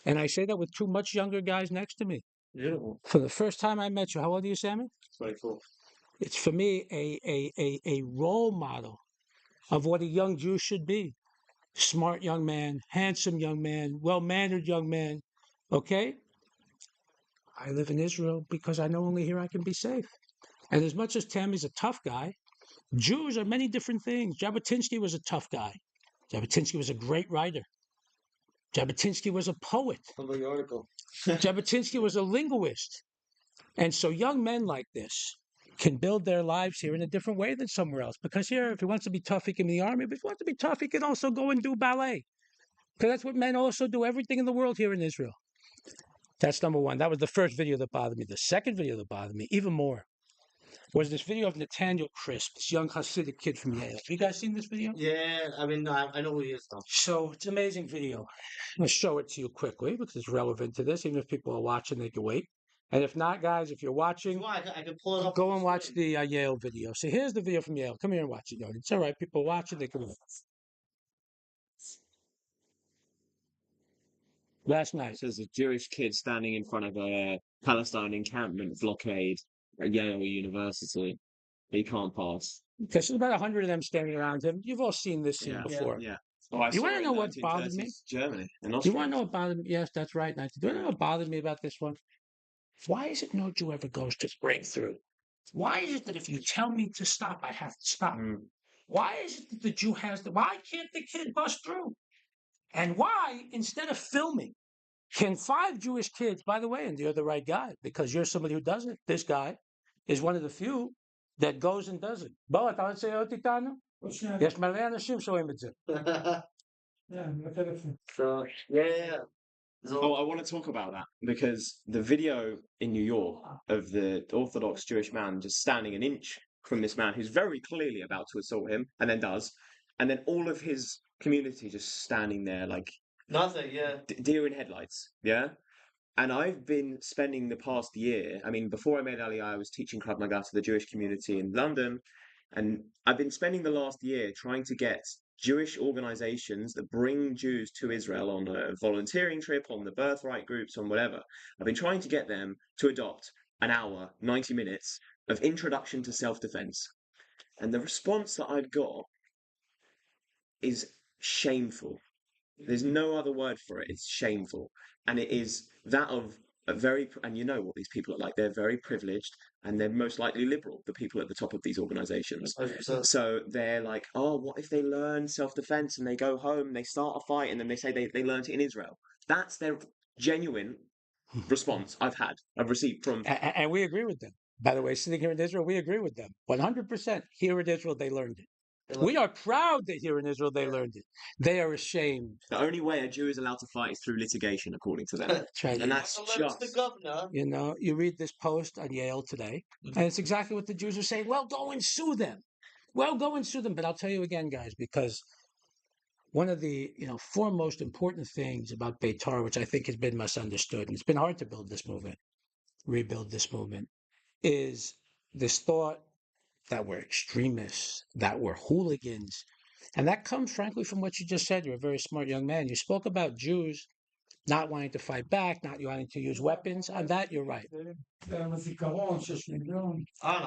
And I say that with 2 much younger guys next to me. Beautiful. For the first time I met you, how old are you, Sammy? 24. It's for me a role model of what a young Jew should be. Smart young man, handsome young man, well-mannered young man. Okay? I live in Israel because I know only here I can be safe. And as much as Tammy's a tough guy, Jews are many different things. Jabotinsky was a tough guy. Jabotinsky was a great writer. Jabotinsky was a poet. The article. Jabotinsky was a linguist. And so young men like this can build their lives here in a different way than somewhere else. Because here, if he wants to be tough, he can be in the army. But if he wants to be tough, he can also go and do ballet. Because that's what men also do, everything in the world here in Israel. That's number one. That was the first video that bothered me. The second video that bothered me, even more, was this video of Nathaniel Crisp, this young Hasidic kid from Yale. Have you guys seen this video? Yeah, I mean, I know who he is, though. So it's an amazing video. I'm going to show it to you quickly because it's relevant to this. Even if people are watching, they can wait. And if not, guys, if you're watching, I can pull it up. go and watch the Yale video. So here's the video from Yale. Come here and watch it, Yoni. It's all right. People are watching. They can watch. Last night. There's a Jewish kid standing in front of a Palestine encampment blockade at Yale University. He can't pass. There's about 100 of them standing around him. You've all seen this scene before. Yeah. Oh, I You saw wanna it in know what bothered me? 1930s Germany and You Austria. want to know what bothered me? Yes, that's right. Do you want to know what bothered me about this one? Why is it no Jew ever goes to break through? Why is it that if you tell me to stop, I have to stop? Why is it that the Jew has to? Why can't the kid bust through? And why, instead of filming, can 5 Jewish kids, by the way, and you're the right guy, because you're somebody who does it. This guy is one of the few that goes and does it. בוא, אתה רוצה לראות איתנו? יש מלא אנשים שרואים את זה. So, yeah. Oh, I want to talk about that because the video in New York of the Orthodox Jewish man just standing an inch from this man who's very clearly about to assault him and then does, and then all of his community just standing there like Nothing, yeah. deer in headlights, yeah? And I've been spending the past year, I mean, before I made Aliyah, I was teaching Krav Maga to the Jewish community in London, and I've been spending the last year trying to get Jewish organizations that bring Jews to Israel on a volunteering trip, on the birthright groups, on whatever. I've been trying to get them to adopt an hour, 90 minutes of introduction to self-defense. And the response that I've got is shameful. There's no other word for it. It's shameful. And it is that of a very, and you know what these people are like. They're very privileged and they're most likely liberal, the people at the top of these organizations. 100%. So they're like, oh, what if they learn self-defense and they go home, they start a fight, and then they say they learned it in Israel? That's their genuine response I've received from... And we agree with them. By the way, sitting here in Israel, we agree with them. 100% here in Israel, they learned it. We are proud that here in Israel they learned it. They are ashamed. The only way a Jew is allowed to fight is through litigation, according to them. That's right. And that's just... the governor. You know, you read this post on Yale today, and it's exactly what the Jews are saying. Well, go and sue them. Well, go and sue them, but I'll tell you again, guys, because one of the foremost important things about Beitar, which I think has been misunderstood, and it's been hard to rebuild this movement, is this thought that we're extremists, that we're hooligans. And that comes, frankly, from what you just said. You're a very smart young man. You spoke about Jews not wanting to fight back, not wanting to use weapons. On that, you're right.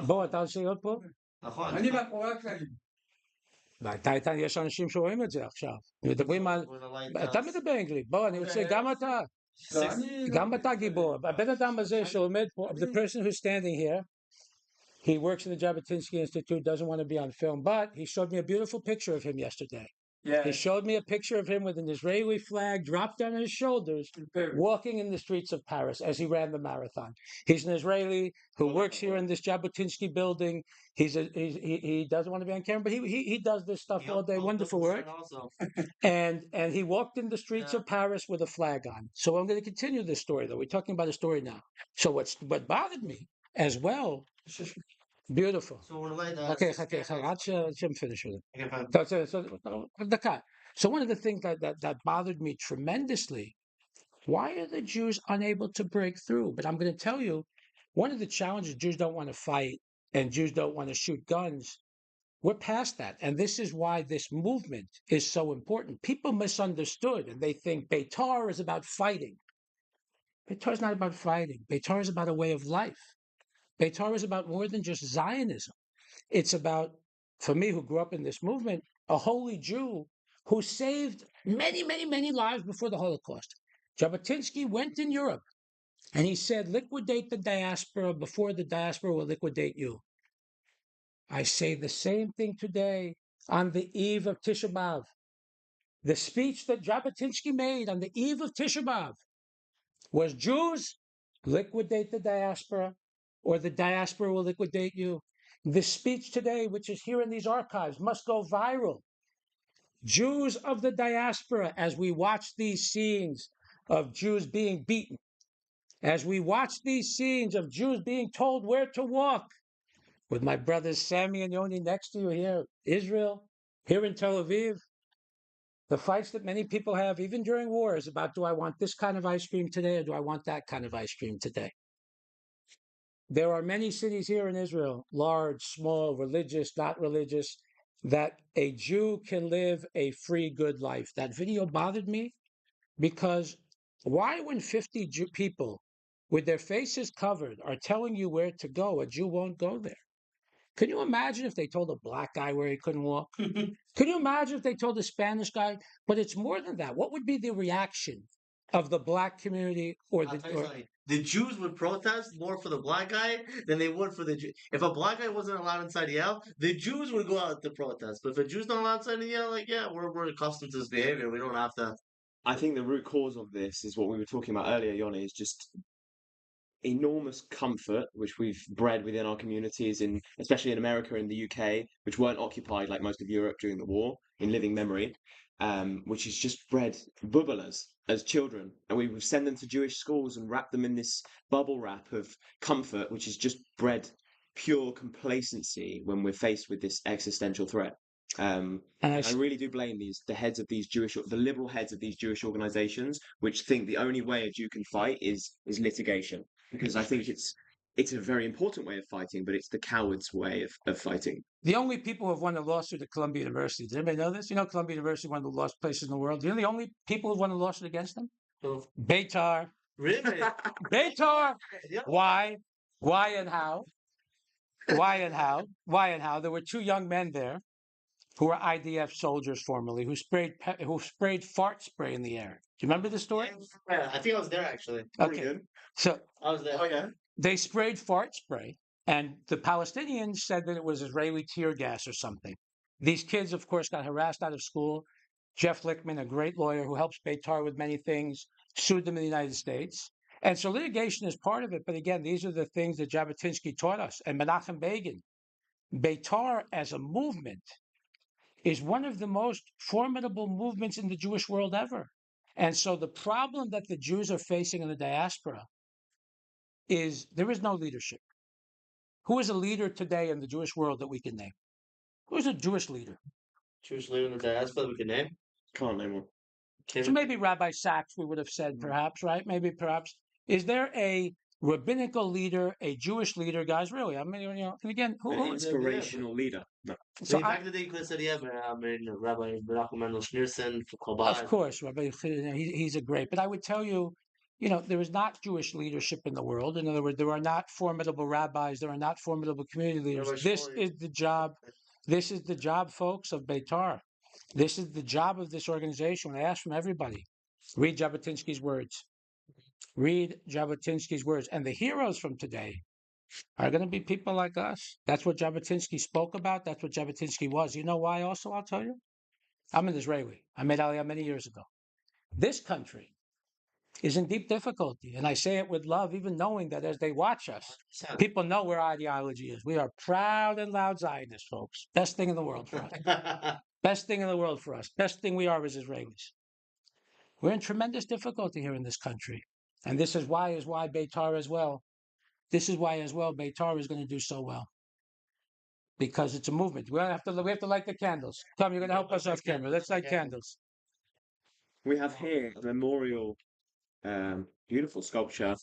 בוא, אתה רוצה להיות פה? נכון. אני מאחורי הקלעים. יש אנשים שרואים את זה עכשיו. מדברים על... אתה מדבר אנגלית, בוא, אני רוצה, גם אתה גיבור. הבן אדם הזה שעומד פה, the person who's standing here, he works in the Jabotinsky Institute, doesn't want to be on film, but he showed me a beautiful picture of him yesterday. Yeah. He showed me a picture of him with an Israeli flag dropped on his shoulders, walking in the streets of Paris as he ran the marathon. He's an Israeli who works here in this Jabotinsky building. He doesn't want to be on camera, but he does this stuff all day. Wonderful work. And he walked in the streets of Paris with a flag on. So I'm going to continue this story, though. We're talking about a story now. So what bothered me as well. Beautiful. Okay, I'm finished with it. So one of the things that bothered me tremendously, why are the Jews unable to break through? But I'm going to tell you, one of the challenges, Jews don't want to fight and Jews don't want to shoot guns. We're past that. And this is why this movement is so important. People misunderstood and they think Beitar is about fighting. Beitar is not about fighting. Beitar is about a way of life. Beitar is about more than just Zionism. It's about, for me, who grew up in this movement, a holy Jew who saved many, many, many lives before the Holocaust. Jabotinsky went in Europe and he said, liquidate the diaspora before the diaspora will liquidate you. I say the same thing today on the eve of Tisha B'Av. The speech that Jabotinsky made on the eve of Tisha B'Av was Jews, liquidate the diaspora, or the diaspora will liquidate you. This speech today, which is here in these archives, must go viral. Jews of the diaspora, as we watch these scenes of Jews being beaten, as we watch these scenes of Jews being told where to walk, with my brothers Sammy and Yoni next to you here, Israel, here in Tel Aviv, the fights that many people have, even during war, is about, do I want this kind of ice cream today or do I want that kind of ice cream today? There are many cities here in Israel, large, small, religious, not religious, that a Jew can live a free, good life. That video bothered me because why, when 50 people with their faces covered are telling you where to go, a Jew won't go there? Can you imagine if they told a black guy where he couldn't walk? Can you imagine if they told a Spanish guy? But it's more than that. What would be the reaction of the black community or the Jews would protest more for the black guy than they would for the Jew. If a black guy wasn't allowed inside Yale, the Jews would go out to protest. But if a Jew's not allowed inside Yale, like, yeah, we're accustomed to this behavior. We don't have to. I think the root cause of this is what we were talking about earlier, Yoni, is just enormous comfort which we've bred within our communities, in especially in America and the UK, which weren't occupied like most of Europe during the war, in living memory, which is just bred bubblers as children, and we would send them to Jewish schools and wrap them in this bubble wrap of comfort, which is just bred pure complacency when we're faced with this existential threat. And I really do blame the liberal heads of these Jewish organizations, which think the only way a Jew can fight is litigation. Because I think it's a very important way of fighting, but it's the coward's way of fighting. The only people who have won a lawsuit at Columbia University, does anybody know this? You know Columbia University is one of the lost places in the world. You know the only people who've won a lawsuit against them? Beitar. Really? Beitar. Yeah. Why? Why and how? Why and how? Why and how? There were two young men there who were IDF soldiers formerly, who sprayed fart spray in the air. Do you remember the story? Yeah, I think I was there actually. Okay. Good. So I was there. Oh yeah. They sprayed fart spray, and the Palestinians said that it was Israeli tear gas or something. These kids, of course, got harassed out of school. Jeff Lichtman, a great lawyer who helps Beitar with many things, sued them in the United States. And so litigation is part of it. But again, these are the things that Jabotinsky taught us. And Menachem Begin, Beitar as a movement is one of the most formidable movements in the Jewish world ever. And so the problem that the Jews are facing in the diaspora is there is no leadership. Who is a leader today in the Jewish world that we can name? Who's a Jewish leader? Jewish leader in the diaspora that we can name. Can't name one. So maybe Rabbi Sachs, we would have said perhaps, right? Maybe perhaps. Is there a rabbinical leader, a Jewish leader, guys? Really? I mean, and again, An inspirational leader. No. so Back in the day, you could have said, yeah, but I mean, Rabbi Menachem Mendel Schneerson for Chabad. of course, Rabbi, he's a great. But I would tell you, there is not Jewish leadership in the world. In other words, there are not formidable rabbis. There are not formidable community leaders. Rabbi This Shmuley. is the job. This is the job, folks, of Beitar. This is the job of this organization. I ask from everybody, read Jabotinsky's words. Read Jabotinsky's words. And the heroes from today are going to be people like us. That's what Jabotinsky spoke about. That's what Jabotinsky was. You know why also, I'll tell you? I'm an Israeli. I made Aliyah many years ago. This country is in deep difficulty. And I say it with love, even knowing that as they watch us, people know where ideology is. We are proud and loud Zionists, folks. Best thing in the world for us. Best thing in the world for us. Best thing we are as Israelis. We're in tremendous difficulty here in this country. And this is why Beitar as well. This is why as well Beitar is going to do so well. Because it's a movement. We have to light the candles. Tom, you're going to help us off camera. Let's light candles. We have here a memorial, beautiful sculpture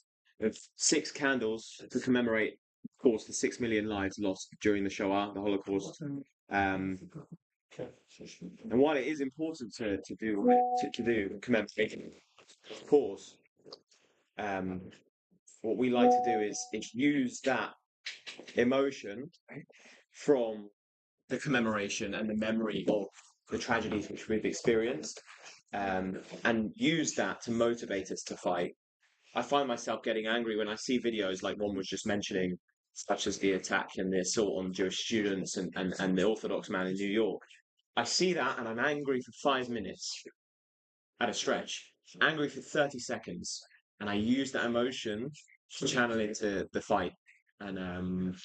of 6 candles to commemorate, of course, the 6 million lives lost during the Shoah, the Holocaust. And while it is important to do commemorating, of course, what we like to do is use that emotion from the commemoration and the memory of the tragedies which we've experienced, and use that to motivate us to fight. I find myself getting angry when I see videos like one was just mentioning, such as the attack and the assault on Jewish students and the Orthodox man in New York. I see that and I'm angry for 5 minutes at a stretch, angry for 30 seconds, and I use that emotion to channel into the fight. And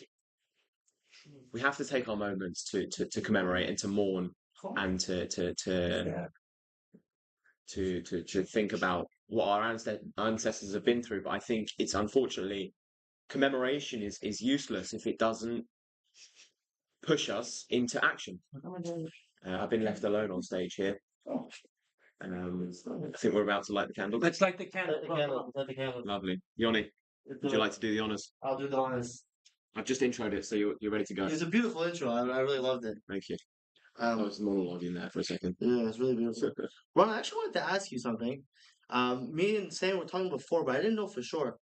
we have to take our moments to commemorate and to mourn and to think about what our ancestors have been through. But I think it's unfortunately commemoration is useless if it doesn't push us into action. I've been left alone on stage here. And I think we're about to light the candle. Let's light the candle. Light the candle. Lovely. Yoni, would you like to do the honors? I'll do the honors. I've just introed it, so you're ready to go. It was a beautiful intro. I really loved it. Thank you. I was monologuing there for a second. Yeah, it's really beautiful. Ron, I actually wanted to ask you something. Me and Sam were talking before, but I didn't know for sure.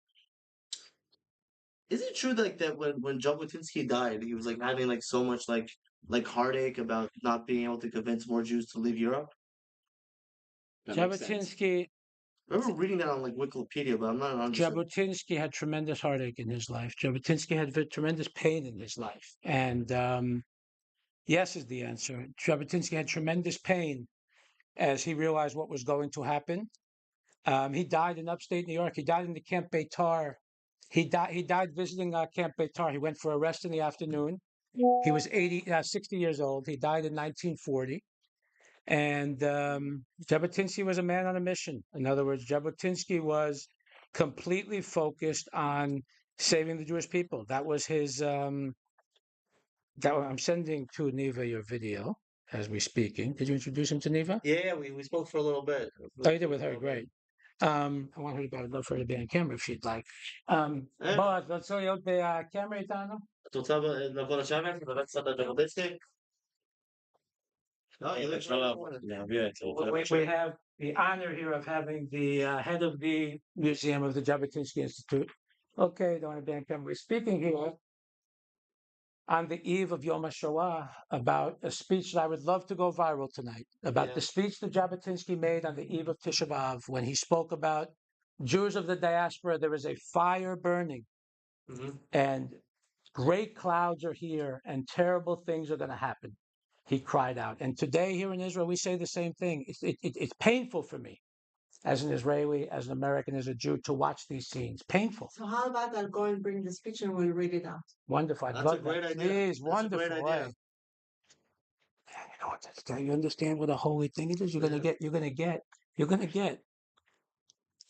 Is it true that when Jabotinsky died, he was like having like so much like heartache about not being able to convince more Jews to leave Europe? Jabotinsky. I remember reading that on like Wikipedia, but I'm not 100%. Jabotinsky had tremendous heartache in his life. Jabotinsky had tremendous pain in his life. And yes is the answer. Jabotinsky had tremendous pain as he realized what was going to happen. He died in upstate New York. He died in the Camp Beitar. He died visiting Camp Beitar. He went for a rest in the afternoon. He was 60 years old. He died in 1940. And Jabotinsky was a man on a mission. In other words, Jabotinsky was completely focused on saving the Jewish people. That was his. I'm sending to Neva your video as we're speaking. Did you introduce him to Neva? Yeah, we spoke for a little bit. Oh, you did with her. Great. I want her to. I'd love for her to be on camera if she'd like. But let's show you the camera, Itano. No, you look We have the honor here of having the head of the museum of the Jabotinsky Institute. Okay, don't want to be on camera. We're speaking here on the eve of Yom HaShoah about a speech that I would love to go viral tonight, about the speech that Jabotinsky made on the eve of Tisha B'Av when he spoke about Jews of the diaspora. There is a fire burning, and great clouds are here, and terrible things are going to happen. He cried out. And today here in Israel, we say the same thing. It's painful for me as an Israeli, as an American, as a Jew to watch these scenes. Painful. So how about I'll go and bring the speech and we'll read it out. Wonderful. That's a great idea. Please, That's wonderful. a great idea. You know what? You understand what a holy thing it is? You're gonna get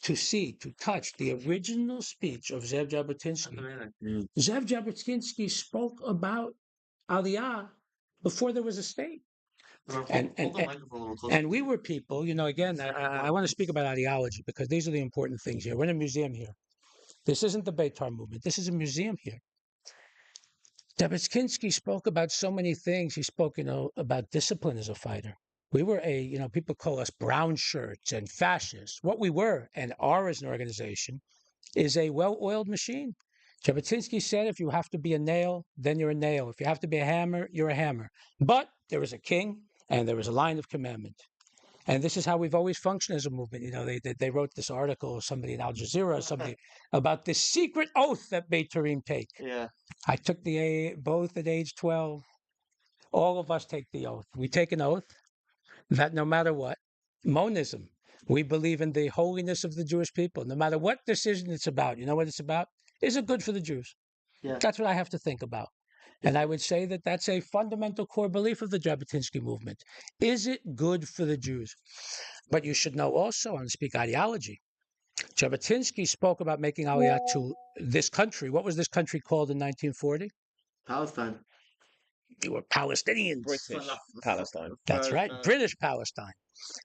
to see, to touch the original speech of Zev Jabotinsky. Zev Jabotinsky spoke about Aliyah before there was a state. And Hold the microphone a little closer. and we were people, again, I want to speak about ideology because these are the important things here. We're in a museum here. This isn't the Beitar movement. This is a museum here. Jabotinsky spoke about so many things. He spoke, about discipline as a fighter. We were people call us brown shirts and fascists. What we were and are as an organization is a well-oiled machine. Jabotinsky said, if you have to be a nail, then you're a nail. If you have to be a hammer, you're a hammer. But there is a king and there is a line of commandment. And this is how we've always functioned as a movement. They wrote this article, somebody in Al Jazeera, somebody about this secret oath that Beitarim take. Yeah. I took the both at age 12. All of us take the oath. We take an oath that no matter what, monism, we believe in the holiness of the Jewish people. No matter what decision it's about, you know what it's about? Is it good for the Jews? Yeah. That's what I have to think about. And I would say that that's a fundamental core belief of the Jabotinsky movement. Is it good for the Jews? But you should know also, and speak ideology, Jabotinsky spoke about making Aliyah to this country. What was this country called in 1940? Palestine. You were Palestinians. British Palestine. That's right, British Palestine.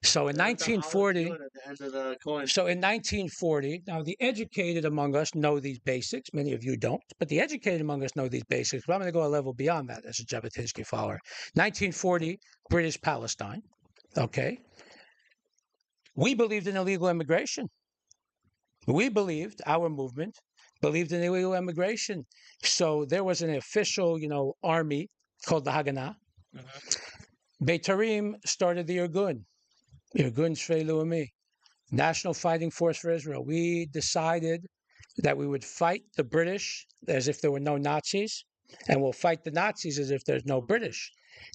So in 1940, At the end of the coin. so in 1940, now the educated among us know these basics. Many of you don't, but the educated among us know these basics. But I'm going to go a level beyond that as a Jabotinsky follower. 1940, British Palestine. Okay. We believed in illegal immigration. We believed, our movement believed in illegal immigration. So there was an official, army called the Haganah. Beitarim started the Irgun Shvei Leumi, National Fighting Force for Israel. We decided that we would fight the British as if there were no Nazis, and we'll fight the Nazis as if there's no British.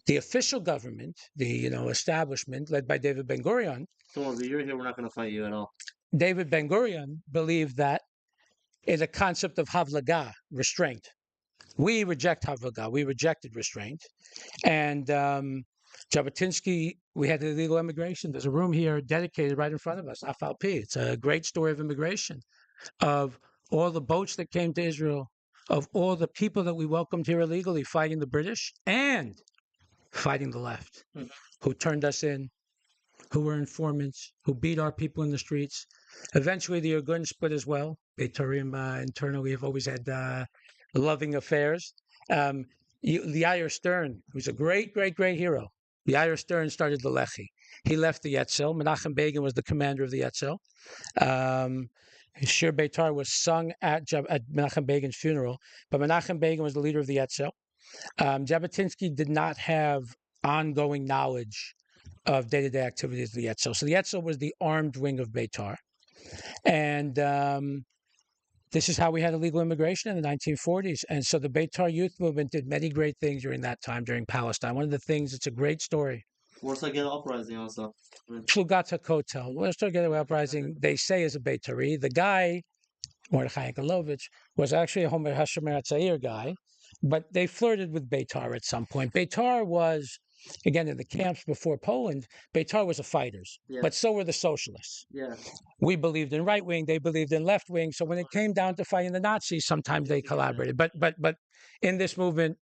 The official government, the establishment led by David Ben-Gurion. So you're here, we're not going to fight you at all. David Ben-Gurion believed that in the concept of havlaga, restraint. We reject havlaga. We rejected restraint. And Jabotinsky, we had illegal immigration. There's a room here dedicated right in front of us, Afal Pi. It's a great story of immigration, of all the boats that came to Israel, of all the people that we welcomed here illegally, fighting the British and fighting the left, who turned us in, who were informants, who beat our people in the streets. Eventually, the Irgun split as well. Beitarim internally have always had loving affairs. Yair Stern, who's a great, great, great hero. Yair Stern started the Lehi. He left the Yetzel. Menachem Begin was the commander of the Yetzel. Shir Beitar was sung at Menachem Begin's funeral, but Menachem Begin was the leader of the Yetzel. Jabotinsky did not have ongoing knowledge of day-to-day activities of the Yetzel. So the Yetzel was the armed wing of Beitar. And this is how we had illegal immigration in the 1940s. And so the Beitar youth movement did many great things during that time, during Palestine. One of the things, it's a great story. Warsaw Ghetto Uprising also. Plugata Kotel. Warsaw Ghetto Uprising, they say, is a Beitari. The guy, Mordechai Yankelovich, was actually a Homer Hashemer Hatzair guy, but they flirted with Beitar at some point. Beitar was, again, in the camps before Poland, Beitar was a fighters, but so were the socialists. Yeah. We believed in right wing, they believed in left wing. So when it came down to fighting the Nazis, sometimes they collaborated. But in this movement,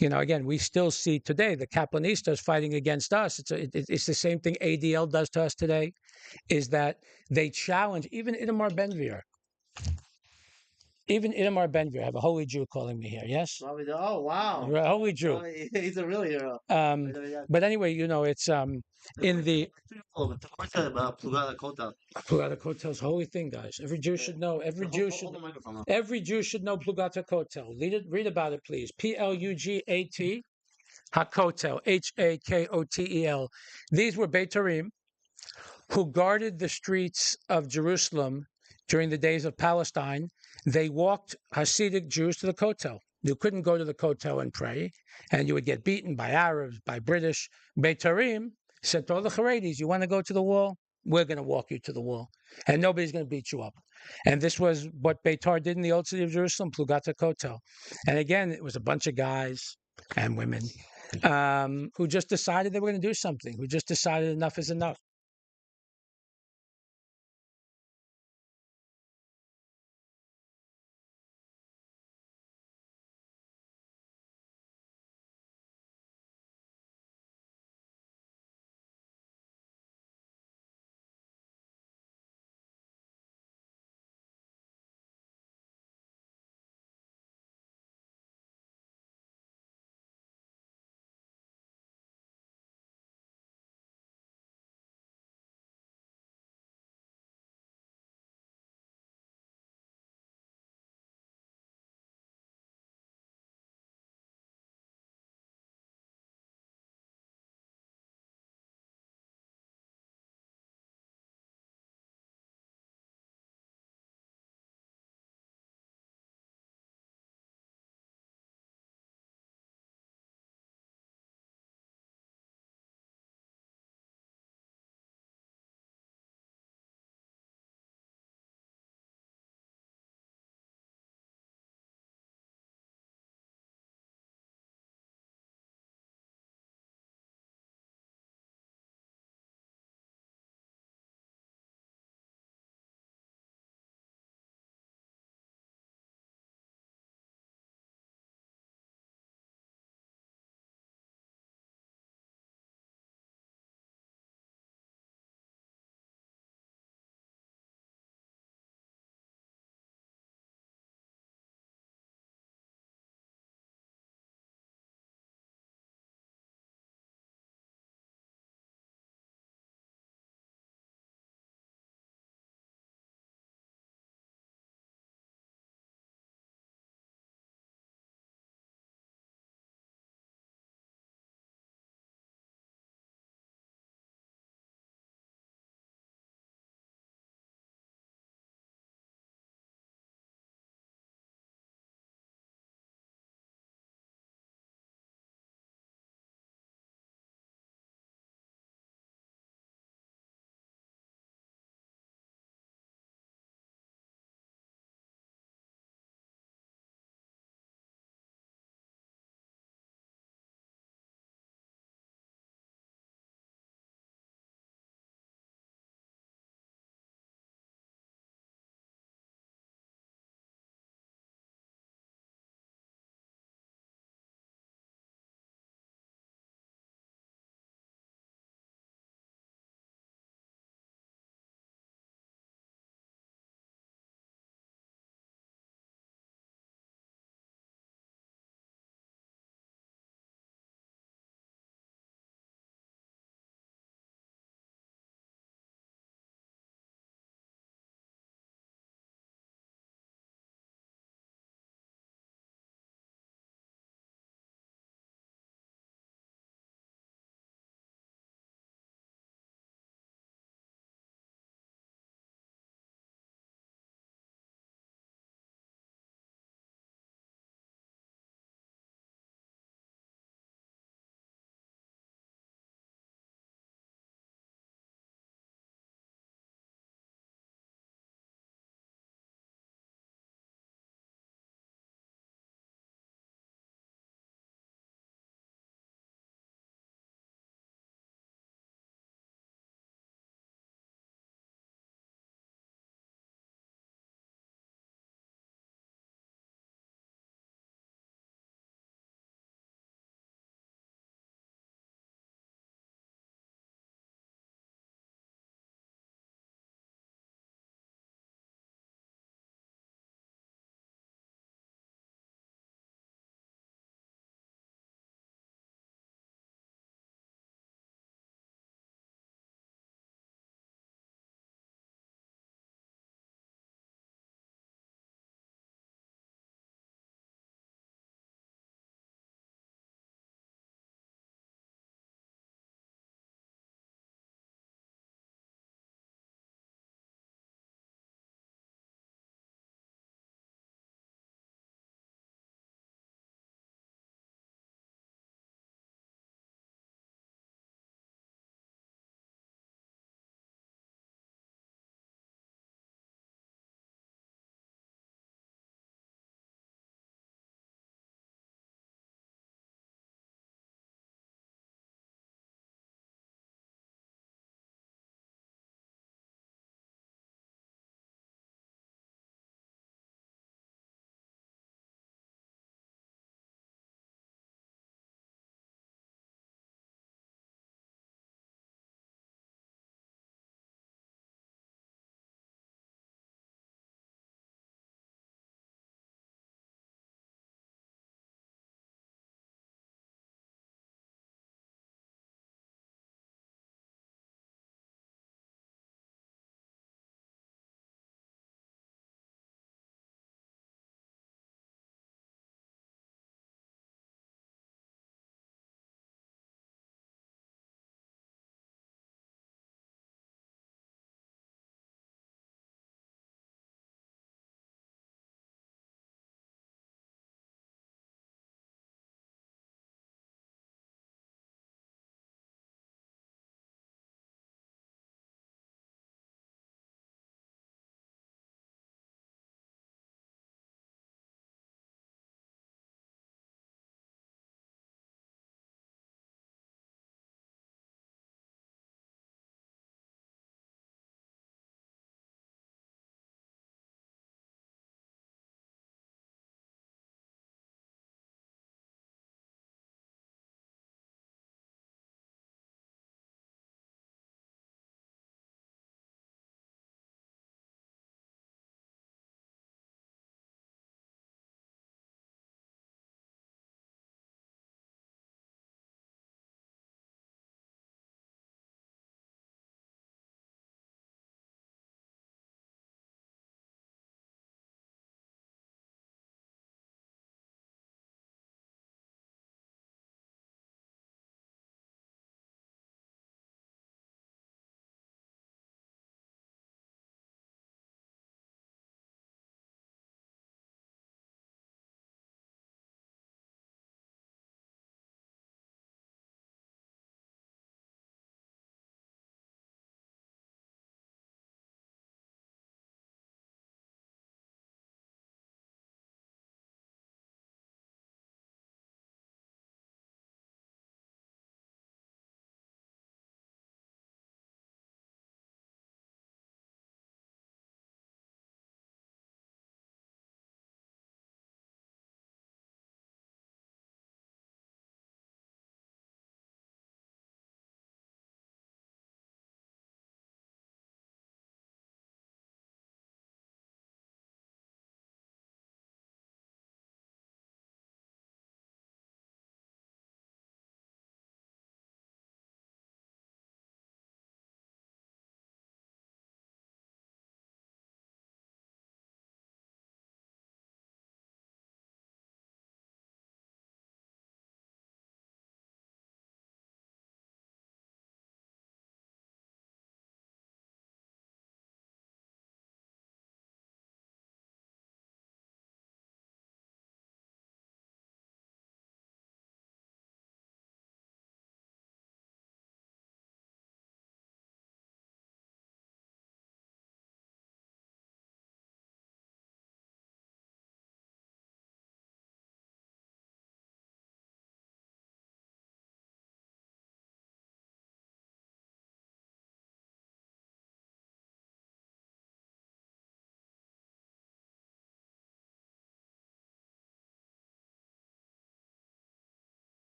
again, we still see today the Kaplanistas fighting against us. It's the same thing ADL does to us today, is that they challenge even Itamar Ben-Gvir. Even Itamar Ben-Gvir, I have a holy Jew calling me here, yes? Oh, wow. A holy Jew. Oh, he's a real hero. But anyway, it's in the Plugata Kotel. Plugata Kotel is a holy thing, guys. Every Jew should know. Every Jew should know Plugata Kotel. Read about it, please. Plugat Hakotel, Hakotel. These were Beitarim who guarded the streets of Jerusalem during the days of Palestine. They walked Hasidic Jews to the Kotel. You couldn't go to the Kotel and pray, and you would get beaten by Arabs, by British. Beitarim said to all the Haredis, you want to go to the wall? We're going to walk you to the wall, and nobody's going to beat you up. And this was what Beitar did in the old city of Jerusalem, Plugata Kotel. And again, it was a bunch of guys and women who just decided they were going to do something, who just decided enough is enough.